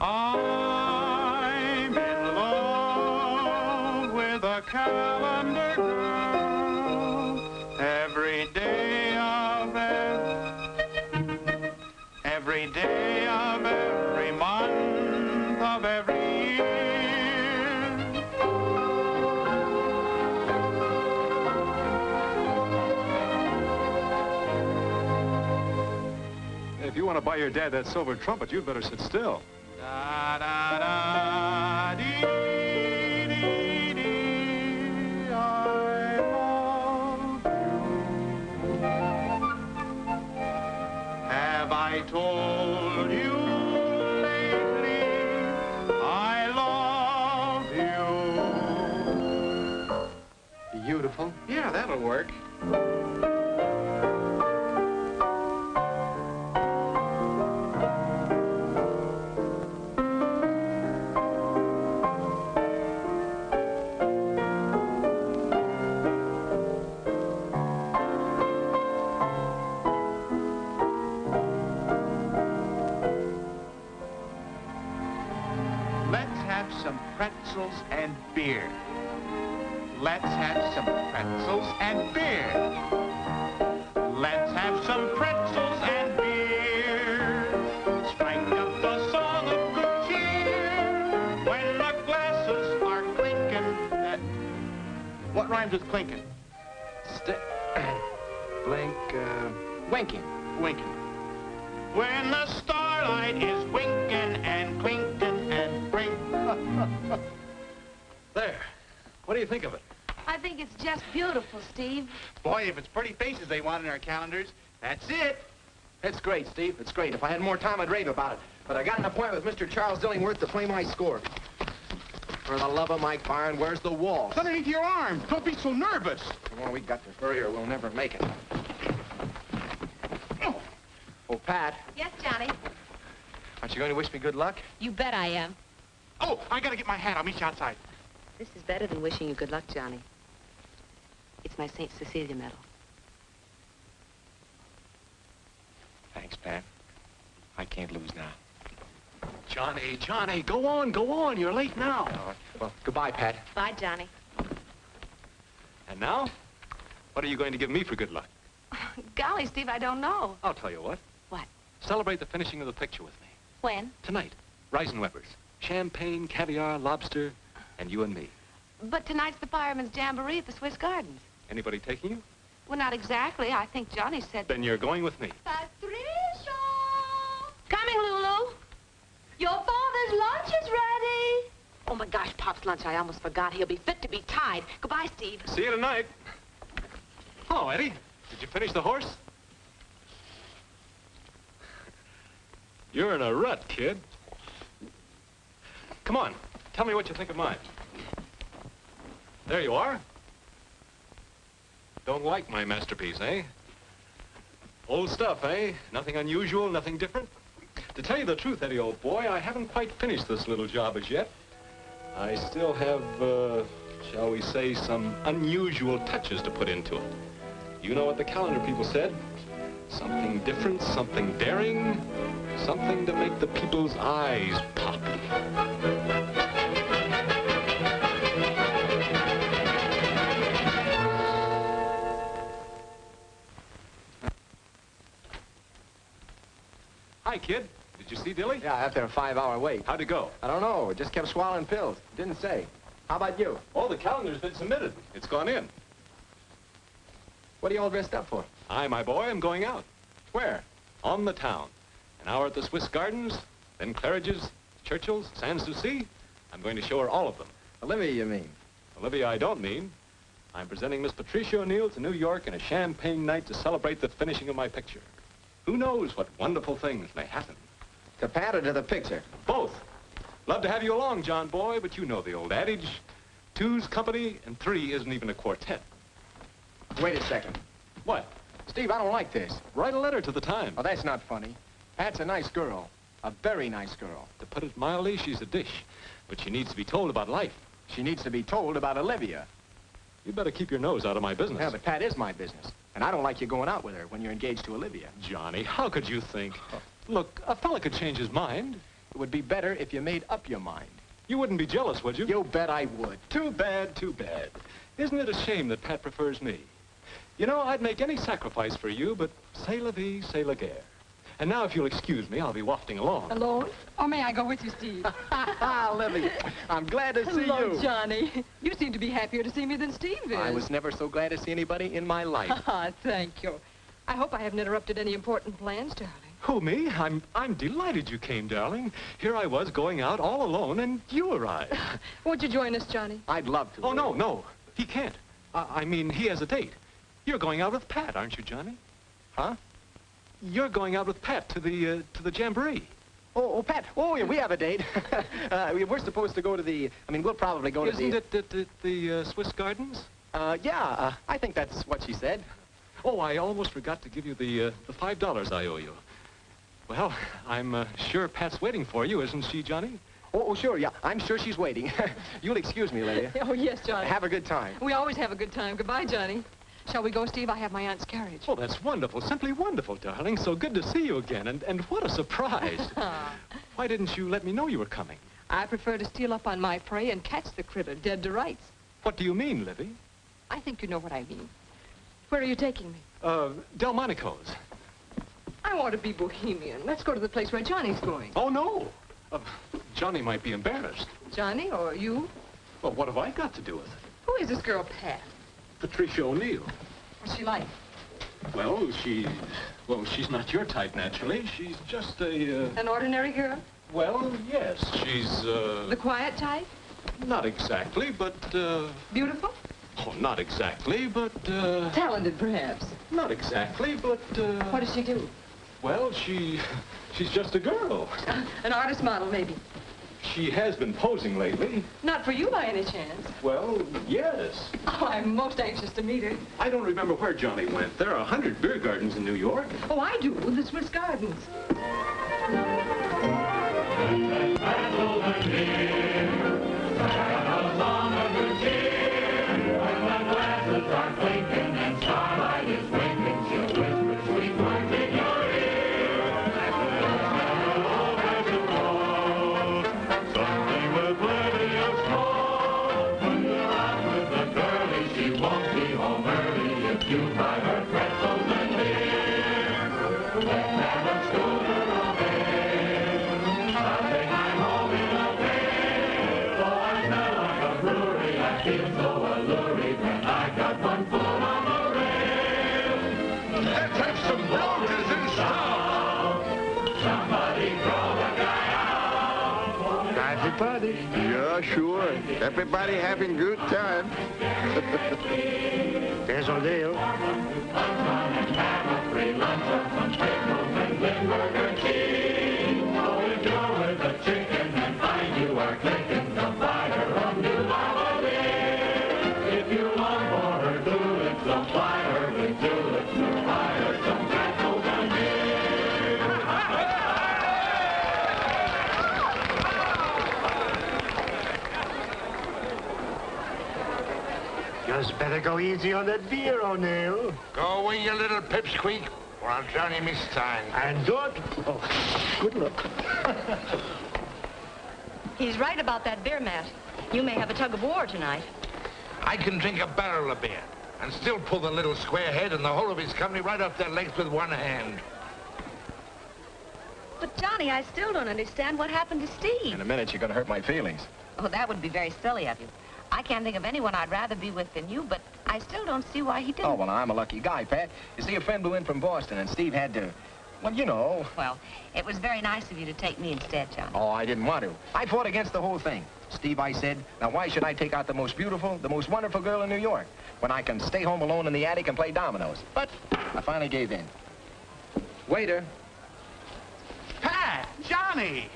I'm in love with a calendar girl. Every day of every month of every year. If you want to buy your dad that silver trumpet, you'd better sit still. Da da da dee dee dee. I love you. Have I told you lately I love you? Beautiful. Yeah, that'll work. Let's have some pretzels and beer. Let's have some pretzels and beer. Let's have some pretzels and beer. Strike up the song of good cheer when the glasses are clinking. What rhymes with clinking? Blink, Winking. Winking. When the starlight is winking and clinking and bring. There. What do you think of it? I think it's just beautiful, Steve. Boy, if it's pretty faces they want in our calendars, that's it. It's great, Steve. It's great. If I had more time, I'd rave about it. But I got an appointment with Mr. Charles Dillingworth to play my score. For the love of Mike Byron, where's the wall? It's underneath your arm. Don't be so nervous. Come on, we got to hurry or we'll never make it. Oh, Pat, Yes, Johnny. aren't you going to wish me good luck? You bet I am. Oh, I gotta get my hat. I'll meet you outside. This is better than wishing you good luck, Johnny. It's my St. Cecilia medal. Thanks, Pat. I can't lose now. Johnny, go on. You're late now. Well, goodbye, Pat. Bye, Johnny. And now, what are you going to give me for good luck? Golly, Steve, I don't know. I'll tell you what. What? Celebrate the finishing of the picture with me. When? Tonight. Reisenweber's. Champagne, caviar, lobster, and you and me. But tonight's the Fireman's Jamboree at the Swiss Gardens. Anybody taking you? Well, not exactly. I think Johnny said... Then you're going with me. Patricia! Coming, Lulu. Your father's lunch is ready. Oh, my gosh, Pop's lunch. I almost forgot. He'll be fit to be tied. Goodbye, Steve. See you tonight. Oh, Eddie, did you finish the horse? You're in a rut, kid. Come on, tell me what you think of mine. There you are. Don't like my masterpiece, eh? Old stuff, eh? Nothing unusual, nothing different. To tell you the truth, Eddie, old boy, I haven't quite finished this little job as yet. I still have, shall we say, some unusual touches to put into it. You know what the calendar people said? Something different, something daring, something to make the people's eyes pop. Hi, kid. Did you see Dilly? Yeah, after a 5-hour wait. How'd it go? I don't know. It just kept swallowing pills. Didn't say. How about you? Oh, the calendar's been submitted. It's gone in. What are you all dressed up for? I, my boy, am going out. Where? On the town. An hour at the Swiss Gardens, then Claridge's, Churchill's, Sans Souci. I'm going to show her all of them. Olivia, you mean? Olivia, I don't mean. I'm presenting Miss Patricia O'Neill to New York in a champagne night to celebrate the finishing of my picture. Who knows what wonderful things may happen. To Pat or to the picture? Both. Love to have you along, John boy, but you know the old adage. Two's company and three isn't even a quartet. Wait a second. What? Steve, I don't like this. Write a letter to the Times. Oh, that's not funny. Pat's a nice girl. A very nice girl. To put it mildly, she's a dish. But she needs to be told about life. She needs to be told about Olivia. You better keep your nose out of my business. Yeah, but Pat is my business. And I don't like you going out with her when you're engaged to Olivia. Johnny, how could you think? Look, a fella could change his mind. It would be better if you made up your mind. You wouldn't be jealous, would you? You bet I would. Too bad, too bad. Isn't it a shame that Pat prefers me? You know, I'd make any sacrifice for you, but c'est la vie, c'est la guerre. And now, if you'll excuse me, I'll be wafting along. Alone? Or may I go with you, Steve? Olivia, I'm glad to see Hello, you. Johnny. You seem to be happier to see me than Steve is. I was never so glad to see anybody in my life. Thank you. I hope I haven't interrupted any important plans, darling. Who, me? I'm delighted you came, darling. Here I was going out all alone, and you arrived. Won't you join us, Johnny? I'd love to. Oh, no. He can't. I mean, he has a date. You're going out with Pat, aren't you, Johnny? Huh? You're going out with Pat to the jamboree. Oh, Pat. Oh, yeah, we have a date. We're supposed to go to the... I mean, we'll probably go to the... Isn't it at the Swiss Gardens? Yeah, I think that's what she said. Oh, I almost forgot to give you the $5 I owe you. Well, I'm sure Pat's waiting for you, isn't she, Johnny? Oh, sure, yeah. I'm sure she's waiting. You'll excuse me, Lydia. Oh, yes, Johnny. Have a good time. We always have a good time. Goodbye, Johnny. Shall we go, Steve? I have my aunt's carriage. Oh, that's wonderful. Simply wonderful, darling. So good to see you again. And what a surprise. Why didn't you let me know you were coming? I prefer to steal up on my prey and catch the critter dead to rights. What do you mean, Livy? I think you know what I mean. Where are you taking me? Delmonico's. I want to be bohemian. Let's go to the place where Johnny's going. Oh, no. Johnny might be embarrassed. Johnny or you? Well, what have I got to do with it? Who is this girl, Pat? Patricia O'Neill. What's she like? Well, she's not your type, naturally. She's just a, An ordinary girl? Well, yes, she's, The quiet type? Not exactly, but, Beautiful? Oh, not exactly, but, Talented, perhaps? Not exactly, but, What does she do? Well, she's just a girl. An artist model, maybe? She has been posing lately. Not for you by any chance. Well, yes. Oh, I'm most anxious to meet her. I don't remember where Johnny went. There are 100 beer gardens in New York. Oh, I do, the Swiss Gardens. Party. Yeah, sure. Everybody having good time. There's O'Neill. If you long for her tulips, supply her with tulips, supply her some pretzels and Just better go easy on that beer, O'Neill. Go away, you little pipsqueak, or I'll drown him this time. And don't... Oh, good luck. He's right about that beer, Matt. You may have a tug of war tonight. I can drink a barrel of beer and still pull the little square head and the whole of his company right off their legs with one hand. But, Johnny, I still don't understand what happened to Steve. In a minute, you're going to hurt my feelings. Oh, that would be very silly of you. I can't think of anyone I'd rather be with than you, but I still don't see why he didn't. Oh, well, I'm a lucky guy, Pat. You see, a friend blew in from Boston, and Steve had to, well, you know. Well, it was very nice of you to take me instead, Johnny. Oh, I didn't want to. I fought against the whole thing. Steve, I said, now why should I take out the most beautiful, the most wonderful girl in New York when I can stay home alone in the attic and play dominoes? But I finally gave in. Waiter. Pat! Johnny!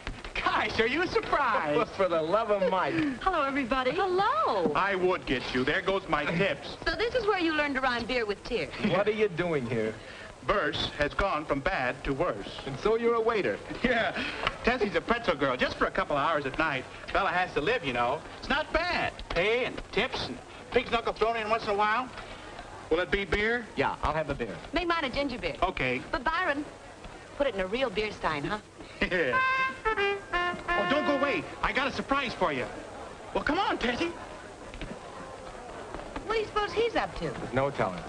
Gosh, are you surprised? For the love of Mike. Hello, everybody. Hello. I would get you. There goes my tips. So this is where you learned to rhyme beer with tears. What are you doing here? Verse has gone from bad to worse. And so you're a waiter. Yeah. Tessie's a pretzel girl, just for a couple of hours at night. Fella has to live, you know. It's not bad. Pay and tips and pig's knuckle thrown in once in a while. Will it be beer? Yeah, I'll have the beer. Make mine a ginger beer. Okay. But, Byron, put it in a real beer stein, huh? Yeah. Oh, don't go away. I got a surprise for you. Well, come on, Tessie. What do you suppose he's up to? No telling.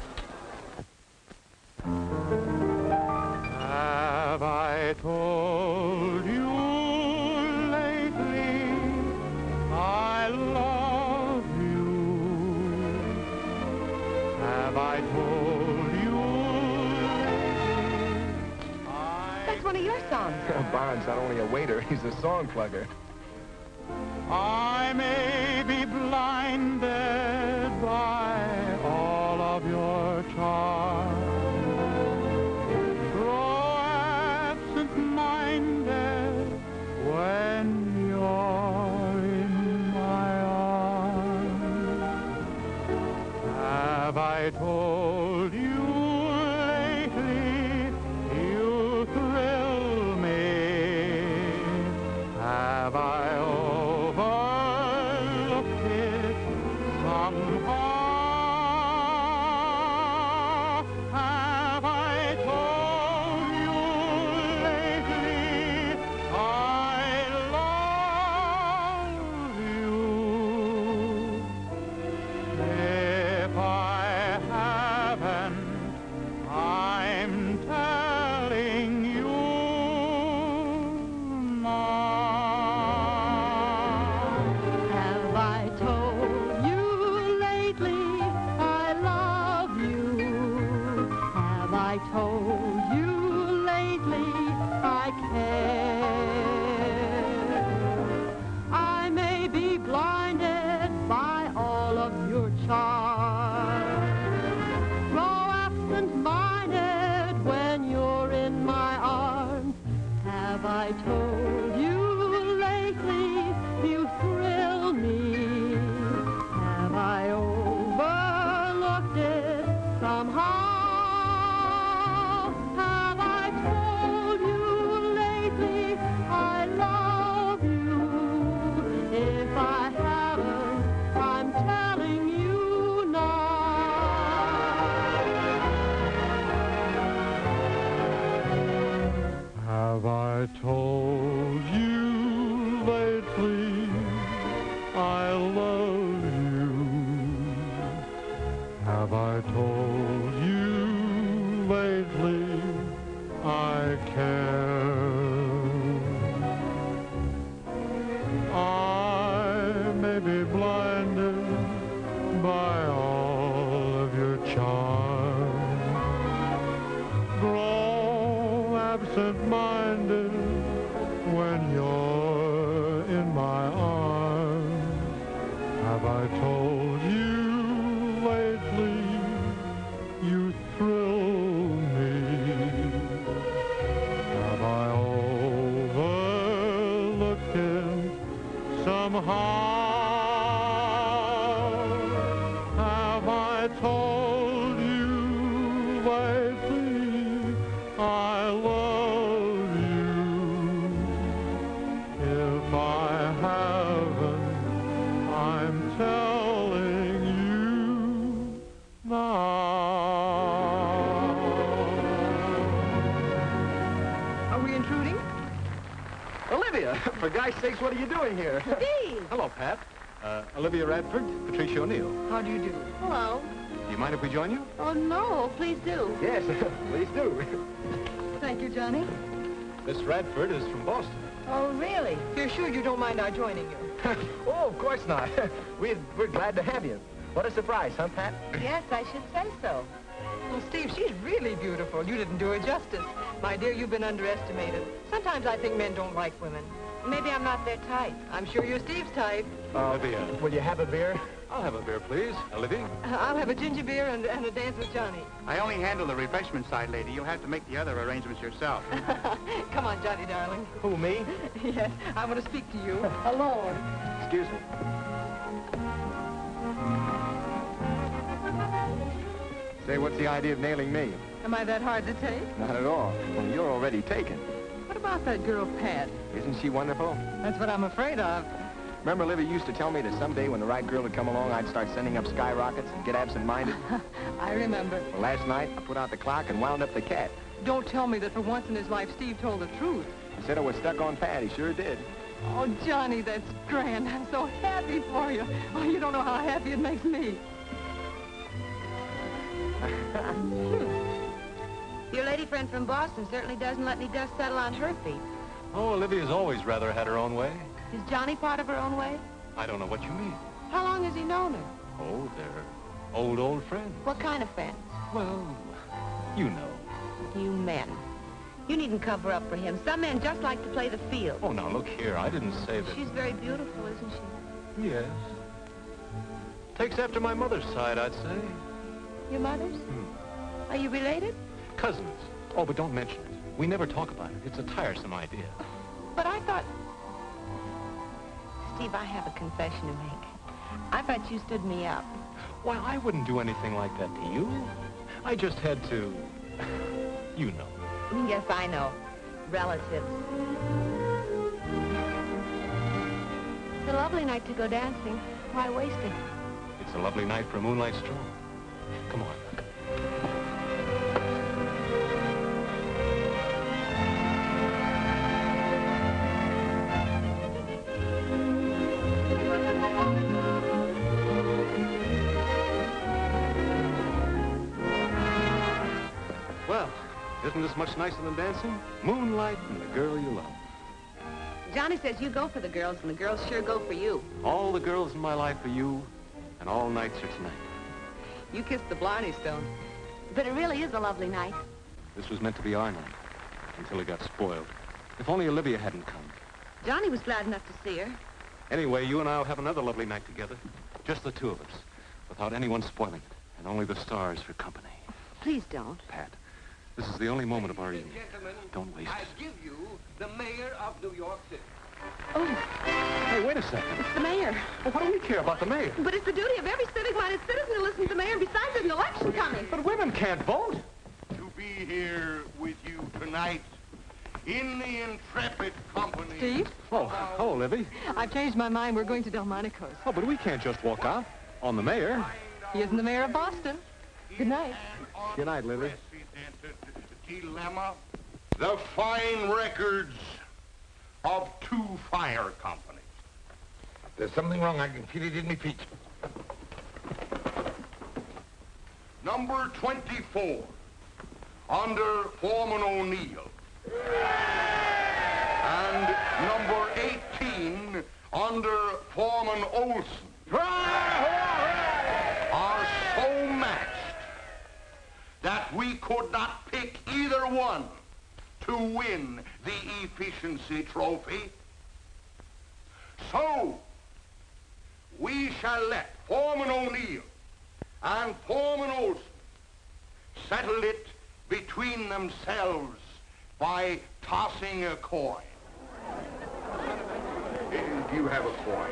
Have I told you lately I love you? Have I told you That's one of your songs. Barnes not only a waiter, he's a song plugger. I may be blinded by all of your charm, grow absent-minded when you're in my arms. Have I told you lately you thrill me? Have I overlooked it somehow? Have I told you lately I love you? If I haven't, told you lately I care? I may be blinded by all of your charms, grow absent-minded when you're in my arms. Have I told you lately you thrill me? Have I overlooked it somehow? Have I told you lately I love you? If I haven't, I'm telling you now. Have I told you lately I love you? Have I told you lately I care? I may be blinded by all of your charms, grow absent-minded when you're in my arms. Have I told you lately you thrill me? Have I overlooked it somehow? Have I told you lately I love you? If I haven't, I'm telling you now. Are we intruding? Olivia, for God's sakes, what are you doing here? Steve! Hello, Pat. Olivia Radford, Patricia O'Neill. How do you do? Hello. Do you mind if we join you? Oh, no, please do. Yes, please do. Thank you, Johnny. Miss Radford is from Boston. Oh, really? You're sure you don't mind our joining you? Oh, of course not. We're glad to have you. What a surprise, huh, Pat? Yes, I should say so. Well, Steve, she's really beautiful. You didn't do her justice. My dear, you've been underestimated. Sometimes I think men don't like women. Maybe I'm not their type. I'm sure you're Steve's type. Olivia. Will you have a beer? I'll have a beer, please. Olivia? I'll have a ginger beer and a dance with Johnny. I only handle the refreshment side, lady. You'll have to make the other arrangements yourself. Come on, Johnny, darling. Who, me? Yes, I want to speak to you. Alone. Excuse me. Say, what's the idea of nailing me? Am I that hard to take? Not at all. Well, you're already taken. What about that girl, Pat? Isn't she wonderful? That's what I'm afraid of. Remember, Olivia used to tell me that someday when the right girl would come along, I'd start sending up skyrockets and get absent-minded? I remember. Well, last night, I put out the clock and wound up the cat. Don't tell me that for once in his life, Steve told the truth. He said I was stuck on Pat. He sure did. Oh, Johnny, that's grand. I'm so happy for you. Oh, you don't know how happy it makes me. Your lady friend from Boston certainly doesn't let any dust settle on her feet. Oh, Olivia's always rather had her own way. Is Johnny part of her own way? I don't know what you mean. How long has he known her? Oh, they're old friends. What kind of friends? Well, you know. You men. You needn't cover up for him. Some men just like to play the field. Oh, now, look here. I didn't say that. She's very beautiful, isn't she? Yes. Takes after my mother's side, I'd say. Your mother's? Are you related? Cousins. Oh, but don't mention it. We never talk about it. It's a tiresome idea. But I thought... Steve, I have a confession to make. I thought you stood me up. Why, I wouldn't do anything like that to you. I just had to... You know. Yes, I know. Relatives. It's a lovely night to go dancing. Why waste it? It's a lovely night for a moonlight stroll. Come on. Well, isn't this much nicer than dancing? Moonlight and the girl you love. Johnny says you go for the girls, and the girls sure go for you. All the girls in my life are you, and all nights are tonight. You kissed the Blarney Stone. But it really is a lovely night. This was meant to be our night, until it got spoiled. If only Olivia hadn't come. Johnny was glad enough to see her. Anyway, you and I'll have another lovely night together. Just the two of us, without anyone spoiling it, and only the stars for company. Please don't. Pat, this is the only moment of our evening. Don't waste I it. give you the mayor of New York City. Oh, Hey, wait a second. it's the mayor. Well, what do we care about the mayor? But it's the duty of every civic-minded citizen to listen to the mayor. Besides, there's an election coming. But women can't vote. To be here with you tonight in the intrepid company. Steve? Oh, Livy. I've changed my mind. We're going to Delmonico's. Oh, but we can't just walk out on the mayor. He isn't the mayor of Boston. Good night. Good night, Livy. Dilemma. The fine records of two fire companies. There's something wrong. I can feel it in my feet. Number 24, under Foreman O'Neill. And number 18, under Foreman Olson. Are so matched that we could not pick either one to win the efficiency trophy. So, we shall let Foreman O'Neill and Foreman Olson settle it between themselves by tossing a coin. Do you have a coin?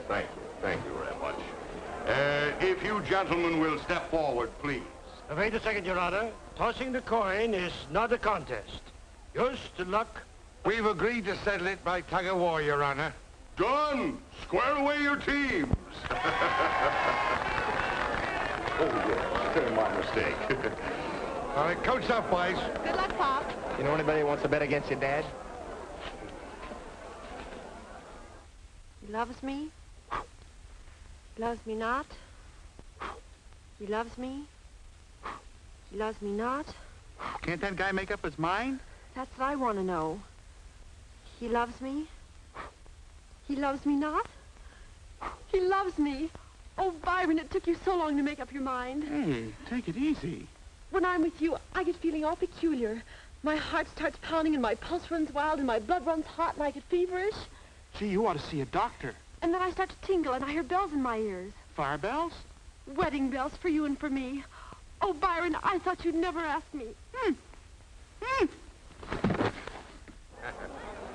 Thank you very much. If you gentlemen will step forward, please. Wait a second, Your Honor. Tossing the coin is not a contest. Just luck. We've agreed to settle it by tug of war, Your Honor. Done! Square away your teams! My mistake. All right, coach up, boys. Good luck, Pop. You know anybody who wants to bet against your dad? He loves me. He loves me not. He loves me. He loves me not. Can't that guy make up his mind? That's what I want to know. He loves me. He loves me not. He loves me. Oh, Byron, it took you so long to make up your mind. Hey, take it easy. When I'm with you, I get feeling all peculiar. My heart starts pounding and my pulse runs wild and my blood runs hot and I get feverish. Gee, you ought to see a doctor. And then I start to tingle and I hear bells in my ears. Fire bells? Wedding bells for you and for me. Oh, Byron, I thought you'd never ask me.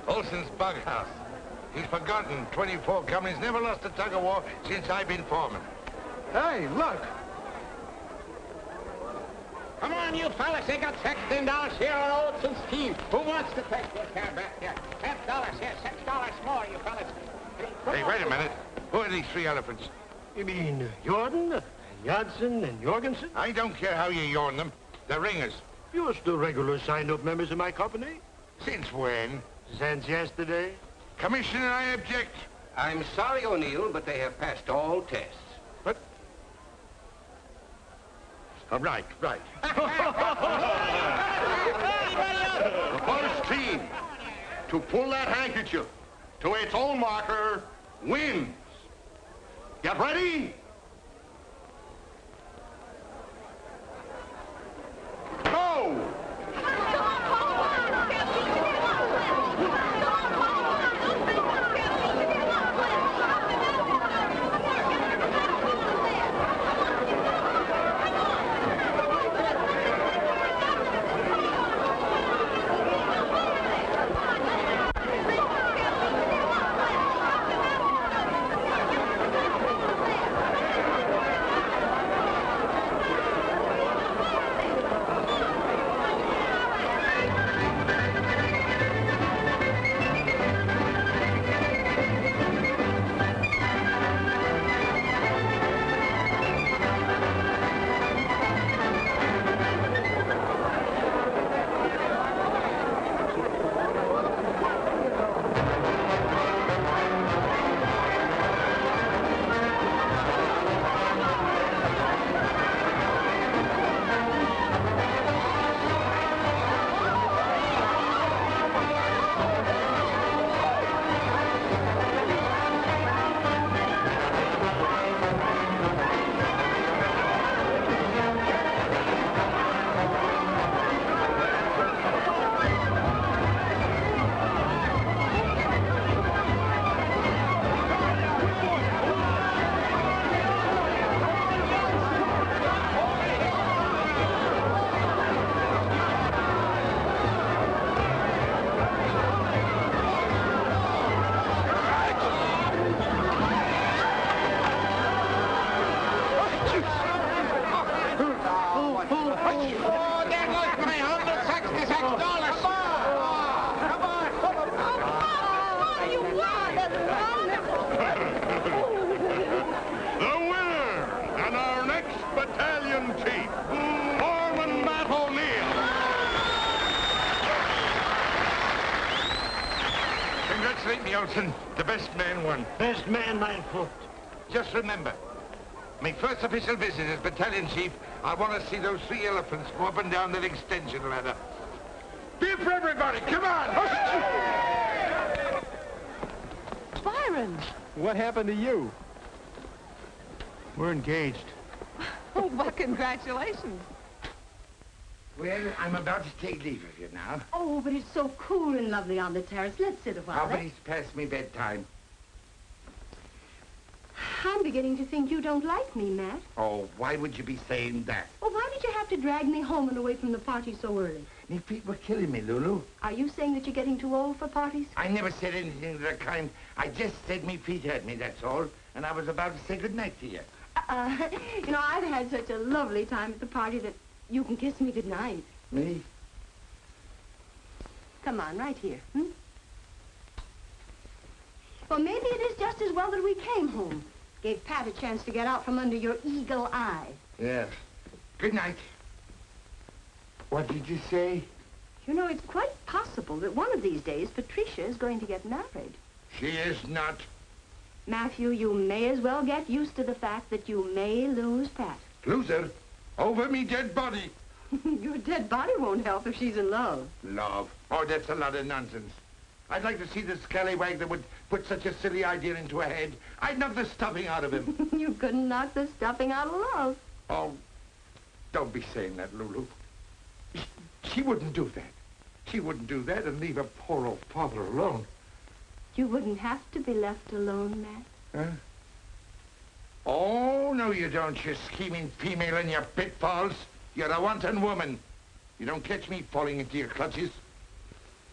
Olson's bug house. He's forgotten 24 companies never lost a tug of war since I've been foreman. Hey, look. Come on, you fellas. They got $16 here on Olson's team. Who wants to take this car back here? $10 here, $6 more, you fellas. Hey, wait a minute. Who are these three elephants? You mean Jordan, and Janssen, and Jorgensen? I don't care how you yarn them. They're ringers. You're still regular signed-up members of my company. Since when? Since yesterday. Commissioner, I object. I'm sorry, O'Neill, but they have passed all tests. But... Oh, right. The first team to pull that handkerchief to its own marker wins. Get ready? Go! Oh, there goes my $166. Come on! What do you want? The winner and our next battalion chief, Foreman Matt O'Neill. Congratulate me, Olson. The best man won. Best man, my foot. Just remember, my first official visit as battalion chief, I want to see those 3 elephants go up and down that extension ladder. Beer for everybody, come on! Byron! What happened to you? We're engaged. Oh, well, congratulations. Well, I'm about to take leave of you now. Oh, but it's so cool and lovely on the terrace. Let's sit a while. Oh, but it's past me bedtime. I'm beginning to think you don't like me, Matt. Oh, why would you be saying that? Well, why did you have to drag me home and away from the party so early? Me feet were killing me, Lulu. Are you saying that you're getting too old for parties? I never said anything of the kind. I just said me feet hurt me, that's all. And I was about to say goodnight to you. You know, I've had such a lovely time at the party that you can kiss me goodnight. Me? Come on, right here, Well, maybe it is just as well that we came home. Gave Pat a chance to get out from under your eagle eye. Yes. Good night. What did you say? You know, it's quite possible that one of these days Patricia is going to get married. She is not. Matthew, you may as well get used to the fact that you may lose Pat. Lose her? Over me dead body. Your dead body won't help if she's in love. Love? Oh, that's a lot of nonsense. I'd like to see the scallywag that would put such a silly idea into her head. I'd knock the stuffing out of him. You couldn't knock the stuffing out of love. Oh, don't be saying that, Lulu. She wouldn't do that. She wouldn't do that and leave her poor old father alone. You wouldn't have to be left alone, Matt. Huh? Oh, no, you don't, you scheming female in your pitfalls. You're a wanton woman. You don't catch me falling into your clutches.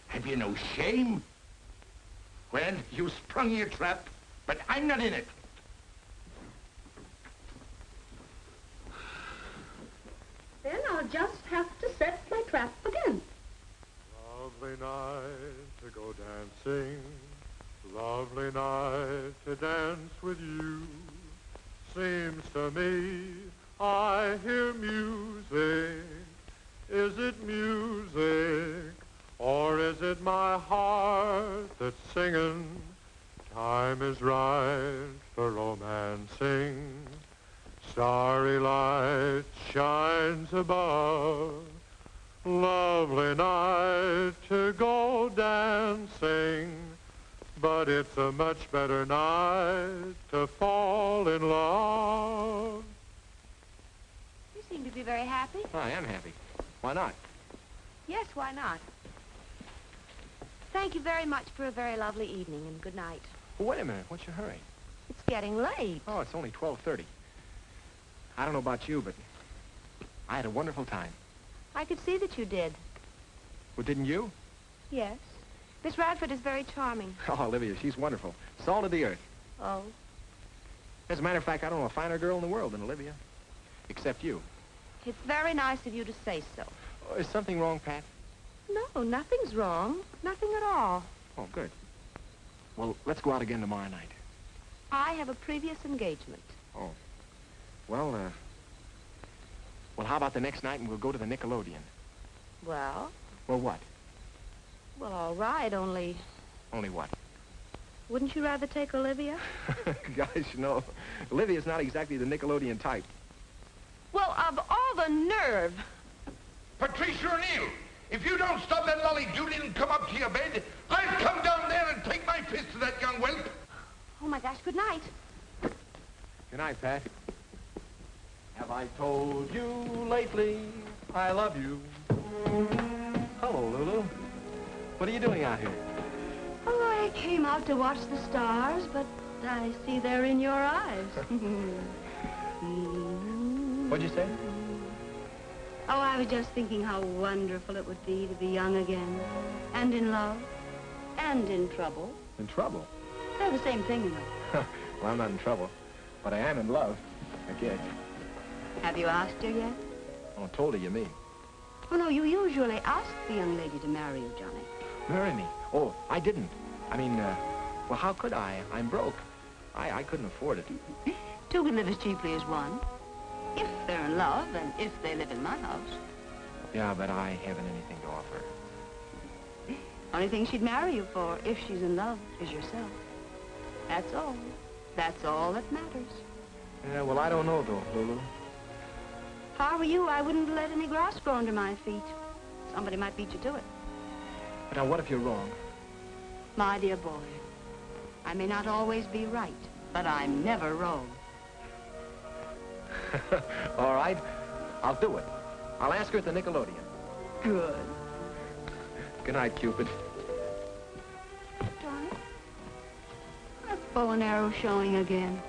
Have you no shame? Well, you sprung your trap, but I'm not in it. Then I'll just have to set my trap again. Lovely night to go dancing, lovely night to dance with you. Seems to me I hear music. Is it music, or is it my heart that's singing? Time is right for romancing. Starry light shines above. Lovely night to go dancing. But it's a much better night to fall in love. You seem to be very happy. I am happy. Why not? Yes, why not? Thank you very much for a very lovely evening, and good night. Well, wait a minute. What's your hurry? It's getting late. Oh, it's only 12:30. I don't know about you, but I had a wonderful time. I could see that you did. Well, didn't you? Yes. Miss Radford is very charming. Oh, Olivia, she's wonderful. Salt of the earth. Oh? As a matter of fact, I don't know a finer girl in the world than Olivia. Except you. It's very nice of you to say so. Oh, is something wrong, Pat? No, nothing's wrong. Nothing at all. Oh, good. Well, let's go out again tomorrow night. I have a previous engagement. Oh. Well, how about the next night and we'll go to the Nickelodeon? Well? Well, what? Well, all right, only... Only what? Wouldn't you rather take Olivia? Guys, you know, Olivia's not exactly the Nickelodeon type. Well, of all the nerve! Patricia O'Neill, if you don't stop that lolly Judy and come up to your bed, I'll come down there and take my fist to that young whelp. Oh, my gosh, good night. Good night, Pat. Have I told you lately I love you? Hello, Lulu. What are you doing out here? Oh, I came out to watch the stars, but I see they're in your eyes. What'd you say? Oh, I was just thinking how wonderful it would be to be young again, and in love, and in trouble. In trouble? They're the same thing, you know. Well, I'm not in trouble, but I am in love. I guess. Have you asked her yet? Oh, told her you mean. Oh, no, you usually ask the young lady to marry you, Johnny. Marry me? Oh, I didn't. I mean, well, how could I? I'm broke. I couldn't afford it. Two can live as cheaply as one. If they're in love and if they live in my house. Yeah, but I haven't anything to offer. Only thing she'd marry you for, if she's in love, is yourself. That's all. That's all that matters. Yeah, well, I don't know, though, Lulu. If I were you, I wouldn't let any grass grow under my feet. Somebody might beat you to it. But now, what if you're wrong? My dear boy, I may not always be right, but I'm never wrong. All right, I'll do it. I'll ask her at the Nickelodeon. Good. Good night, Cupid. Johnny, that bow and arrow showing again.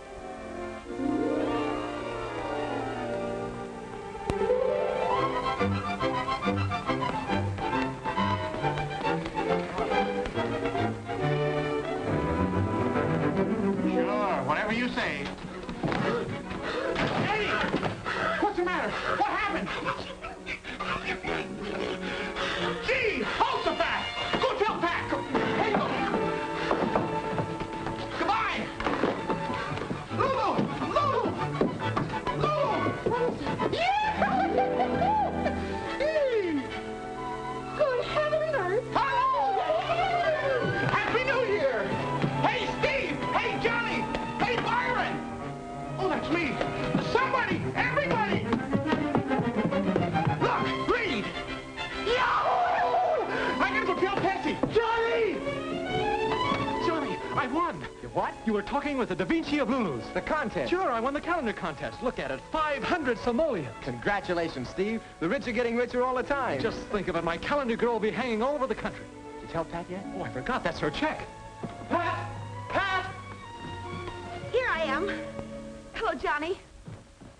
Sure, whatever you say. Eddie! What's the matter? What happened? Gee, hold the bat! Go tell Pat! Hey, go! Goodbye! Lulu! Lulu! Lulu! Yeah! Good heaven and earth! Hello! Happy New Year! Hey, Steve! Hey, Johnny! Hey, Byron! Oh, that's me! Somebody! Everybody! Look! Read! Yahoo! I gotta go tell Patsy! Johnny! Johnny, I won. You what? You were talking with the Da Vinci of Lulu's. The contest? Sure, I won the calendar contest. Look at it, 500 simoleons. Congratulations, Steve. The rich are getting richer all the time. Just think of it, my calendar girl will be hanging all over the country. Did you tell Pat yet? Oh, I forgot, that's her check. Pat! Pat! Here I am. Hello, Johnny.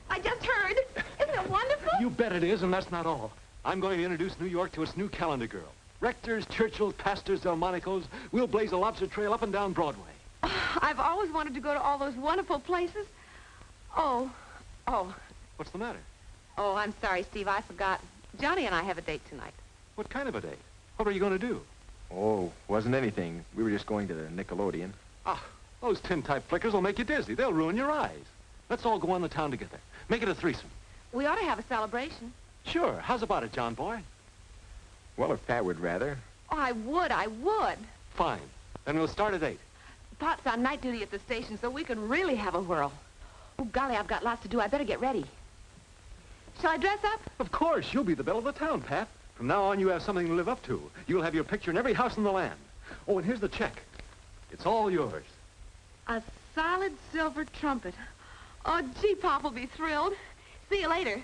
I just heard. Isn't it wonderful? You bet it is, and that's not all. I'm going to introduce New York to its new calendar girl. Rectors, Churchills, Pastors, Delmonicos. We'll blaze a lobster trail up and down Broadway. I've always wanted to go to all those wonderful places. Oh. What's the matter? Oh, I'm sorry, Steve. I forgot. Johnny and I have a date tonight. What kind of a date? What are you going to do? Oh, wasn't anything. We were just going to the Nickelodeon. Ah, those tin-type flickers will make you dizzy. They'll ruin your eyes. Let's all go on the town together. Make it a threesome. We ought to have a celebration. Sure. How's about it, John boy? Well, if Pat would rather. Oh, I would. Fine. Then we'll start at 8. Pot's on night duty at the station, so we can really have a whirl. Oh, golly, I've got lots to do. I better get ready. Shall I dress up? Of course. You'll be the belle of the town, Pat. From now on, you have something to live up to. You'll have your picture in every house in the land. Oh, and here's the check. It's all yours. A solid silver trumpet. Oh, gee, Pop will be thrilled. See you later.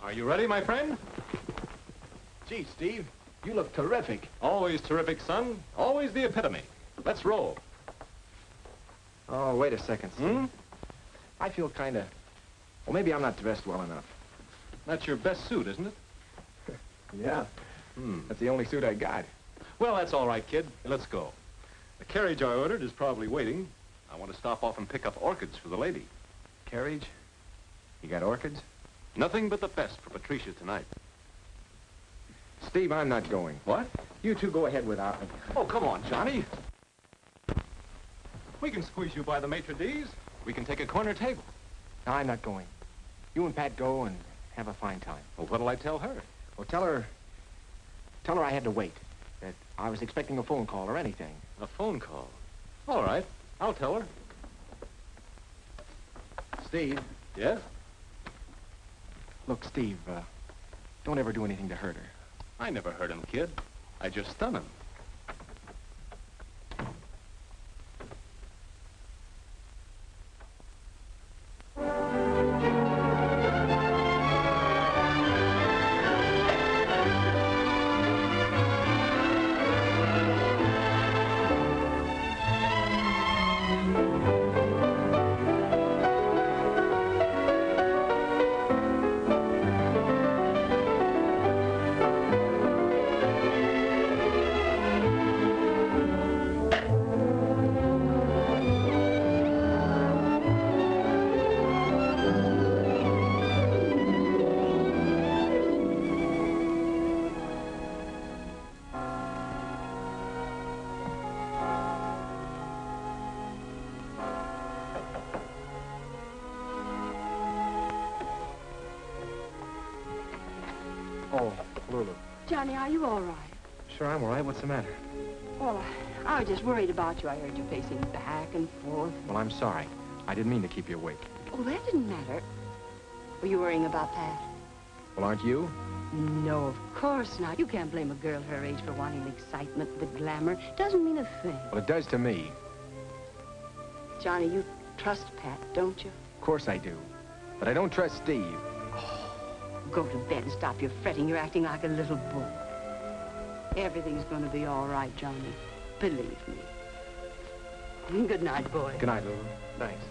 Are you ready, my friend? Gee, Steve, you look terrific. Always terrific, son. Always the epitome. Let's roll. Oh, wait a second, Steve. I feel kind of... Well, maybe I'm not dressed well enough. That's your best suit, isn't it? Yeah. That's the only suit I got. Well, that's all right, kid. Let's go. The carriage I ordered is probably waiting. I want to stop off and pick up orchids for the lady. Carriage? You got orchids? Nothing but the best for Patricia tonight. Steve, I'm not going. What? You two go ahead without me. Oh, come on, Johnny. We can squeeze you by the maitre d's. We can take a corner table. No, I'm not going. You and Pat go and have a fine time. Well, what'll I tell her? Well, tell her I had to wait. That I was expecting a phone call or anything. A phone call? All right. I'll tell her. Steve. Yes? Look, Steve, don't ever do anything to hurt her. I never hurt him, kid. I just stun him. Oh, Lulu. Johnny, are you all right? Sure, I'm all right. What's the matter? Well, I was just worried about you. I heard you pacing back and forth. Well, I'm sorry. I didn't mean to keep you awake. Oh, that didn't matter. Were you worrying about Pat? Well, aren't you? No, of course not. You can't blame a girl her age for wanting the excitement, the glamour. Doesn't mean a thing. Well, it does to me. Johnny, you trust Pat, don't you? Of course I do. But I don't trust Steve. Go to bed and stop your fretting. You're acting like a little boy. Everything's going to be all right, Johnny. Believe me. Good night, boy. Good night, Lulu. Thanks.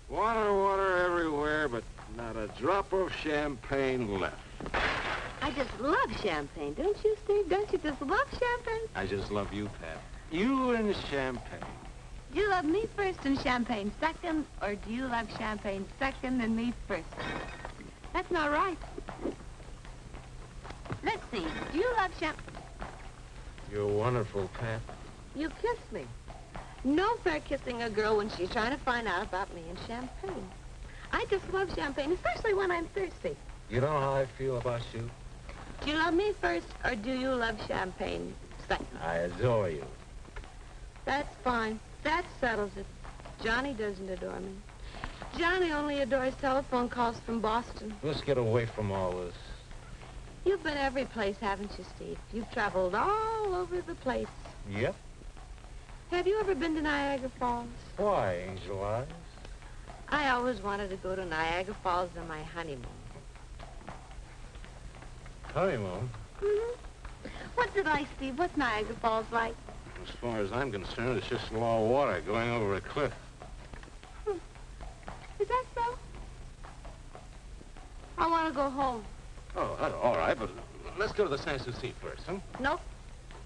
Water everywhere, but not a drop of champagne left. I just love champagne, don't you, Steve? Don't you just love champagne? I just love you, Pat. You and champagne. Do you love me first and champagne second, or do you love champagne second and me first? That's not right. Let's see. Do you love champagne? You're wonderful, Pat. You kiss me. No fair kissing a girl when she's trying to find out about me and champagne. I just love champagne, especially when I'm thirsty. You know how I feel about you? Do you love me first, or do you love champagne second? I adore you. That's fine. That settles it. Johnny doesn't adore me. Johnny only adores telephone calls from Boston. Let's get away from all this. You've been every place, haven't you, Steve? You've traveled all over the place. Yep. Have you ever been to Niagara Falls? Why, Angel Eyes? I always wanted to go to Niagara Falls on my honeymoon. Honeymoon? Mm-hmm. What's it like, Steve? What's Niagara Falls like? As far as I'm concerned, it's just raw water going over a cliff. Is that so? I want to go home. Oh, all right, but let's go to the Sans Souci first, huh? Nope.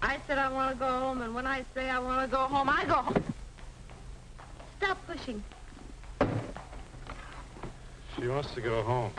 I said I want to go home, and when I say I want to go home, I go home. Stop pushing. She wants to go home.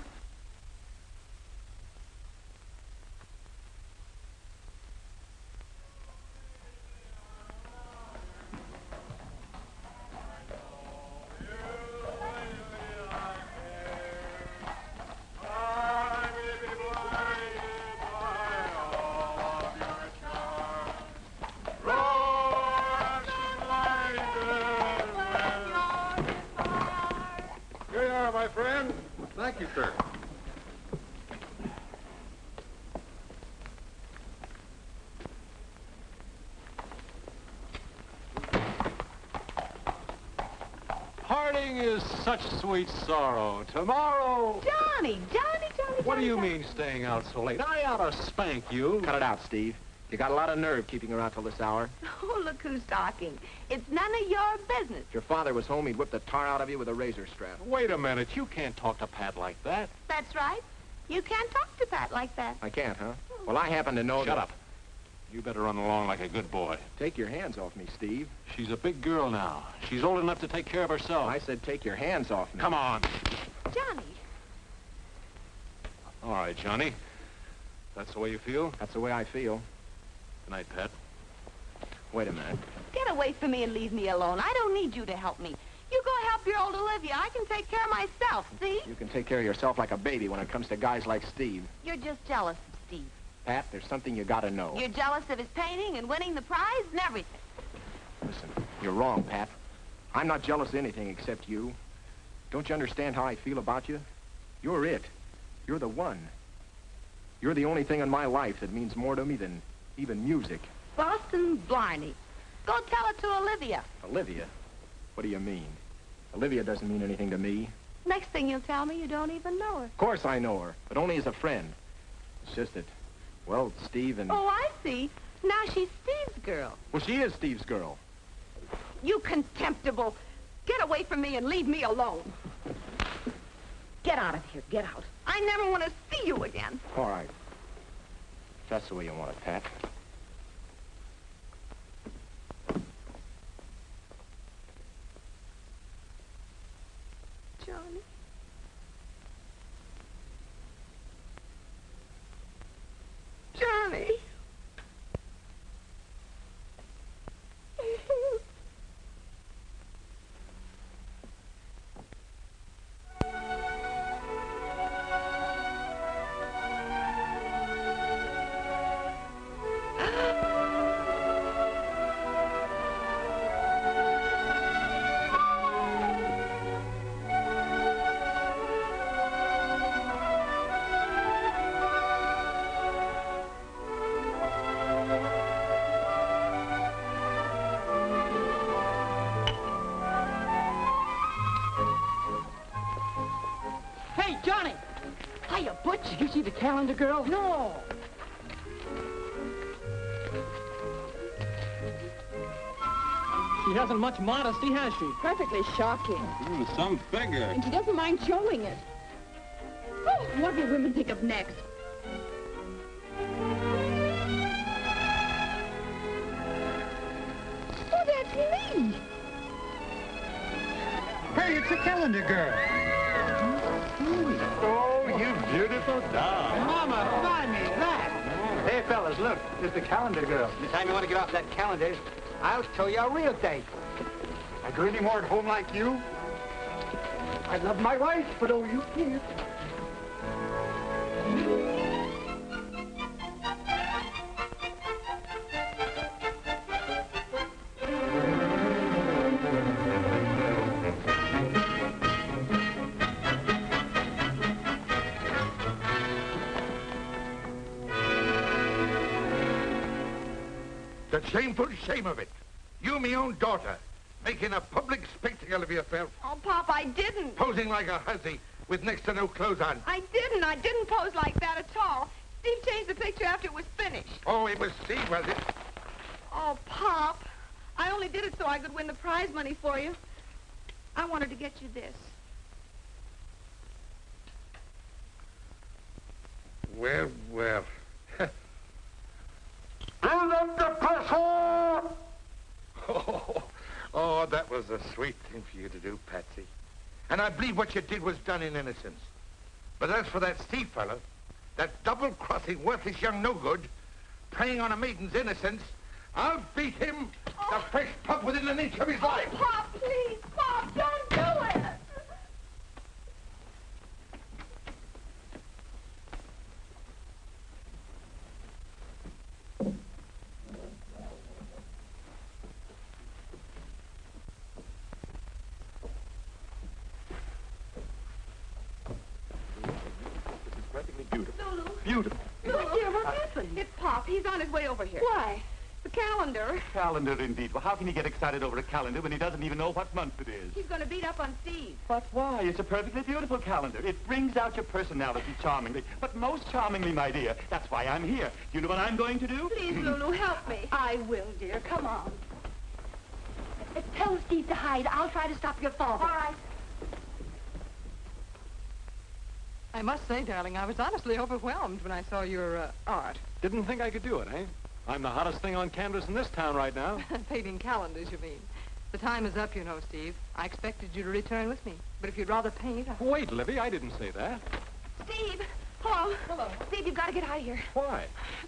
Here you are, my friend. Thank you, sir. Parting is such sweet sorrow. Tomorrow... Johnny! What do you mean staying out so late? I ought to spank you. Cut it out, Steve. You got a lot of nerve keeping her out till this hour. Oh, look who's talking. It's none of your business. If your father was home, he'd whip the tar out of you with a razor strap. Wait a minute. You can't talk to Pat like that. That's right. You can't talk to Pat like that. I can't, huh? Well, I happen to know Shut up. You better run along like a good boy. Take your hands off me, Steve. She's a big girl now. She's old enough to take care of herself. I said take your hands off me. Come on. Johnny. All right, Johnny. That's the way you feel? That's the way I feel. Good night, Pat. Wait a minute. Get away from me and leave me alone. I don't need you to help me. You go help your old Olivia. I can take care of myself, see? You can take care of yourself like a baby when it comes to guys like Steve. You're just jealous of Steve. Pat, there's something you gotta know. You're jealous of his painting and winning the prize and everything. Listen, you're wrong, Pat. I'm not jealous of anything except you. Don't you understand how I feel about you? You're it. You're the one. You're the only thing in my life that means more to me than even music. Boston Blarney. Go tell it to Olivia. Olivia? What do you mean? Olivia doesn't mean anything to me. Next thing you'll tell me, you don't even know her. Of course I know her, but only as a friend. It's just that, well, Steve and... Oh, I see. Now she's Steve's girl. Well, she is Steve's girl. You contemptible. Get away from me and leave me alone. Get out of here. Get out. I never want to see you again. All right. If that's the way you want it, Pat. Johnny. Johnny! Hiya, Butch. Did you see the calendar girl? No. She hasn't much modesty, has she? Perfectly shocking. Some figure. And she doesn't mind showing it. Oh, what will women think of next? Oh, that's me. Hey, it's the calendar girl. Oh, you beautiful doll. Mama, find me that. Hey, fellas, look. It's the calendar girl. Anytime you want to get off that calendar, I'll show you a real date. I go any more at home like you? I love my wife, but oh, you can't. The shameful shame of it. You, me own daughter, making a public spectacle of yourself. Oh, Pop, I didn't. Posing like a hussy with next to no clothes on. I didn't pose like that at all. Steve changed the picture after it was finished. Oh, it was Steve, was it? Oh, Pop, I only did it so I could win the prize money for you. I wanted to get you this. Well, well. Build up the pressure! Oh, that was a sweet thing for you to do, Patsy. And I believe what you did was done in innocence. But as for that Steve fellow, that double-crossing, worthless young no-good, preying on a maiden's innocence, I'll beat him the fresh pug within an inch of his life. Pop, please, Pop, don't do it! Beautiful. Look, dear, what happened? It's Pop. He's on his way over here. Why? The calendar. Calendar, indeed. Well, how can he get excited over a calendar when he doesn't even know what month it is? He's going to beat up on Steve. But why? It's a perfectly beautiful calendar. It brings out your personality charmingly. But most charmingly, my dear. That's why I'm here. Do you know what I'm going to do? Please, Lulu, help me. I will, dear. Come on. Tell Steve to hide. I'll try to stop your father. All right. I must say, darling, I was honestly overwhelmed when I saw your art. Didn't think I could do it, eh? I'm the hottest thing on canvas in this town right now. Painting calendars, you mean. The time is up, you know, Steve. I expected you to return with me. But if you'd rather paint... Wait, Livy, I didn't say that. Steve! Hello. Hello. Steve, you've got to get out of here. Why?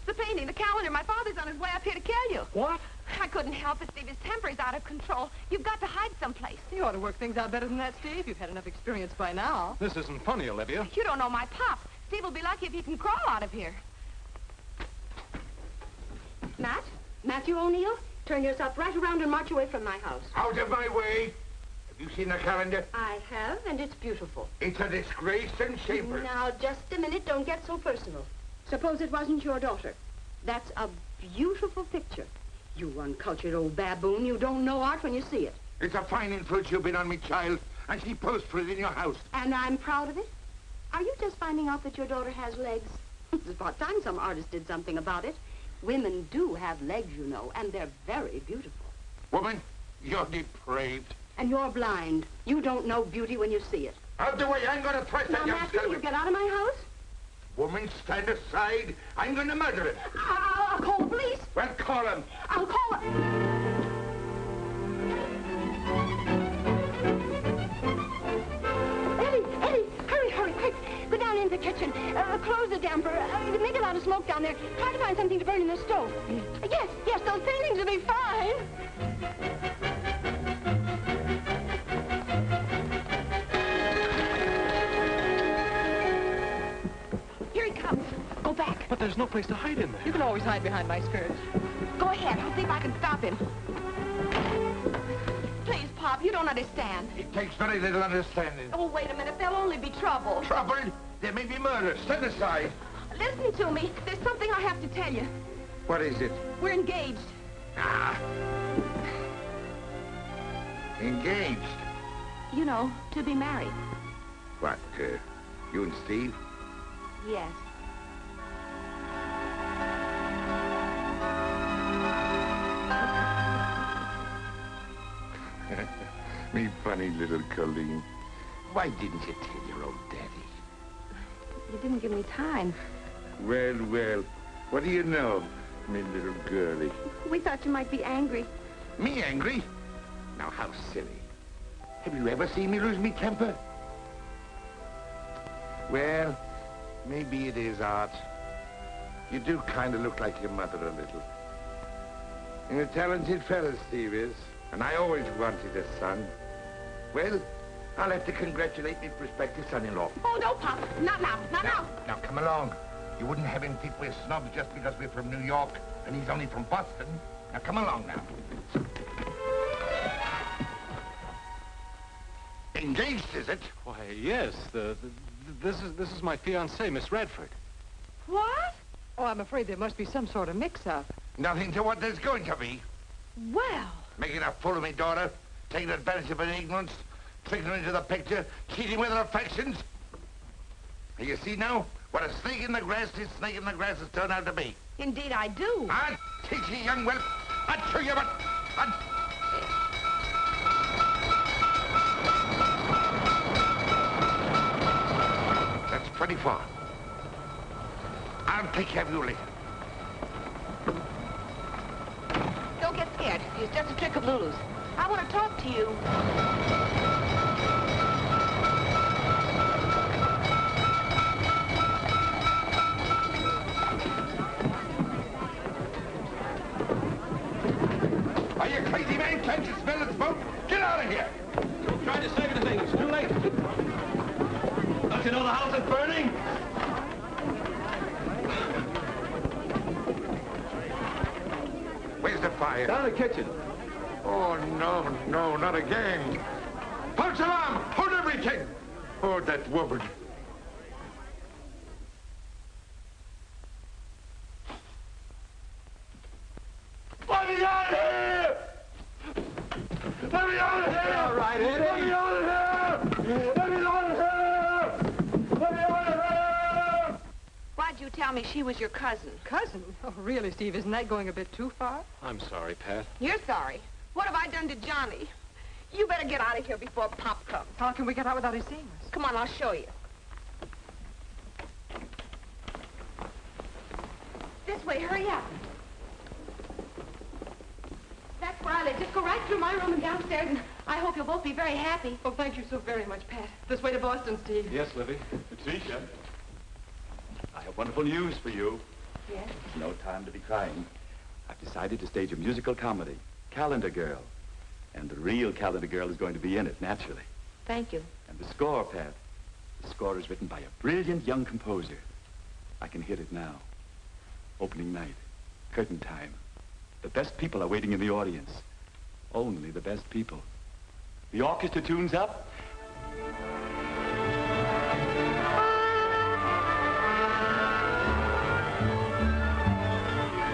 The painting, the calendar. My father's on his way up here to kill you. What? I couldn't help it, Steve. His temper's out of control. You've got to hide someplace. You ought to work things out better than that, Steve. You've had enough experience by now. This isn't funny, Olivia. You don't know my pop. Steve will be lucky if he can crawl out of here. Matt? Matthew O'Neill? Turn yourself right around and march away from my house. Out of my way. Have you seen the calendar? I have, and it's beautiful. It's a disgrace and shameful. Now, just a minute. Don't get so personal. Suppose it wasn't your daughter. That's a beautiful picture. You uncultured old baboon. You don't know art when you see it. It's a fine influence you've been on me, child, and she posed for it in your house. And I'm proud of it. Are you just finding out that your daughter has legs? It's about time some artist did something about it. Women do have legs, you know, and they're very beautiful. Woman, you're depraved. And you're blind. You don't know beauty when you see it. Out of the way, I'm going to press that young Matthew, scum. you get out of my house? Woman, stand aside. I'm going to murder him. I'll call the police. Well, call him. I'll call him. Eddie, hurry, quick. Go down into the kitchen. Close the damper. Make a lot of smoke down there. Try to find something to burn in the stove. Yes, those paintings will be fine. Here he comes. Go back. But there's no place to hide in there. You can always hide behind my skirt. Go ahead. I'll see if I can stop him. Please, Pop, you don't understand. It takes very little understanding. Oh, wait a minute. There'll only be trouble. Trouble? There may be murder. Stand aside. Listen to me. There's something I have to tell you. What is it? We're engaged. Ah. Engaged? You know, to be married. What, You and Steve? Yes. Me funny little Colleen. Why didn't you tell your old daddy? You didn't give me time. Well, well, what do you know, me little girlie? We thought you might be angry. Me angry? Now, how silly. Have you ever seen me lose me temper? Well, maybe it is, Art. You do kind of look like your mother a little. And a talented fella, Steve is. And I always wanted a son. Well, I'll have to congratulate me prospective son-in-law. Oh, no, Pop. Not now. Not now. Now, come along. You wouldn't have him think we're snobs just because we're from New York and he's only from Boston. Now, come along now. Engaged, is it? Why, yes. This is my fiancée, Miss Radford. What? Oh, I'm afraid there must be some sort of mix-up. Nothing to what there's going to be. Well. Making a fool of me daughter, taking advantage of her ignorance, tricking her into the picture, cheating with her affections. And you see now what a snake in the grass this snake in the grass has turned out to be. Indeed, I do. I'll teach you, young whelp. I'll show you what... That's pretty far. I'll take care of you later. Don't get scared. It's just a trick of Lulu's. I want to talk to you. Are you crazy, man? Can't you smell the smoke? Get out of here! Trying to save the thing. It's too late. Don't you know the house is burning? Where's the fire? Down in the kitchen. Oh, no, no, not again. False alarm! Hold everything! Oh, that woman. Let me out of here! Let me out of here! All right, Eddie. Let me out of here! Let me out of here! Let me out of here! Why'd you tell me she was your cousin? Cousin? Oh, really, Steve, isn't that going a bit too far? I'm sorry, Pat. You're sorry. What have I done to Johnny? You better get out of here before Pop comes. How can we get out without his seeing us? Come on, I'll show you. This way, hurry up. That's where I live. Just go right through my room and downstairs, and I hope you'll both be very happy. Oh, thank you so very much, Pat. This way to Boston, Steve. Yes, Livy. Patricia, I have wonderful news for you. Yes? No time to be crying. I've decided to stage a musical comedy, Calendar Girl. And the real Calendar Girl is going to be in it, naturally. Thank you. And the score, Pat. The score is written by a brilliant young composer. I can hit it now. Opening night. Curtain time. The best people are waiting in the audience. Only the best people. The orchestra tunes up.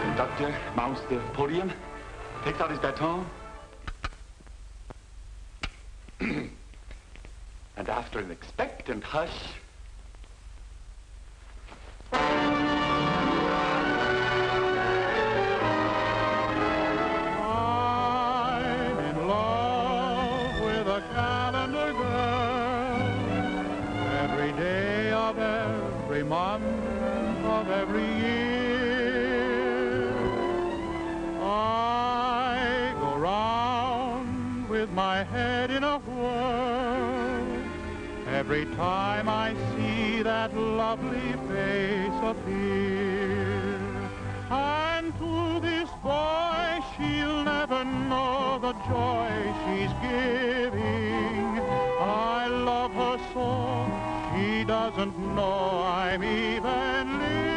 Conductor mounts the podium, takes out his baton, and after an expectant hush, I'm in love with a calendar girl. Every day of every month of every year, I go round with my head in a whirl. Every time I see that lovely face appear, and to this boy she'll never know the joy she's giving. I love her so, she doesn't know I'm even living.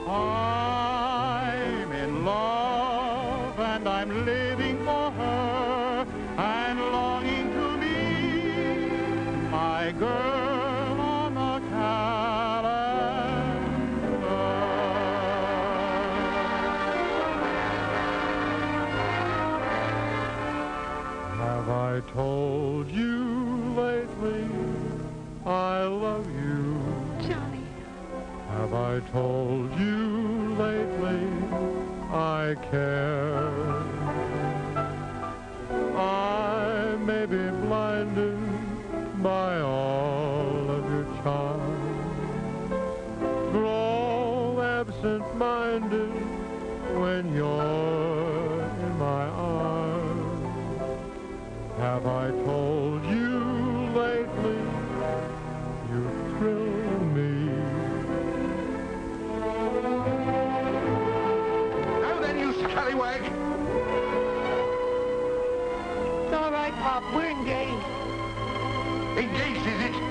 I'm in love and I'm living for her and longing to meet my girl on the calendar. Have I told you I care. I may be blinded by all of your charm, grow absent-minded when you're in my arms. Have I told you lately you thrill me? Now then, you scallywag! It's all right, Pop. We're engaged. Engaged, is it?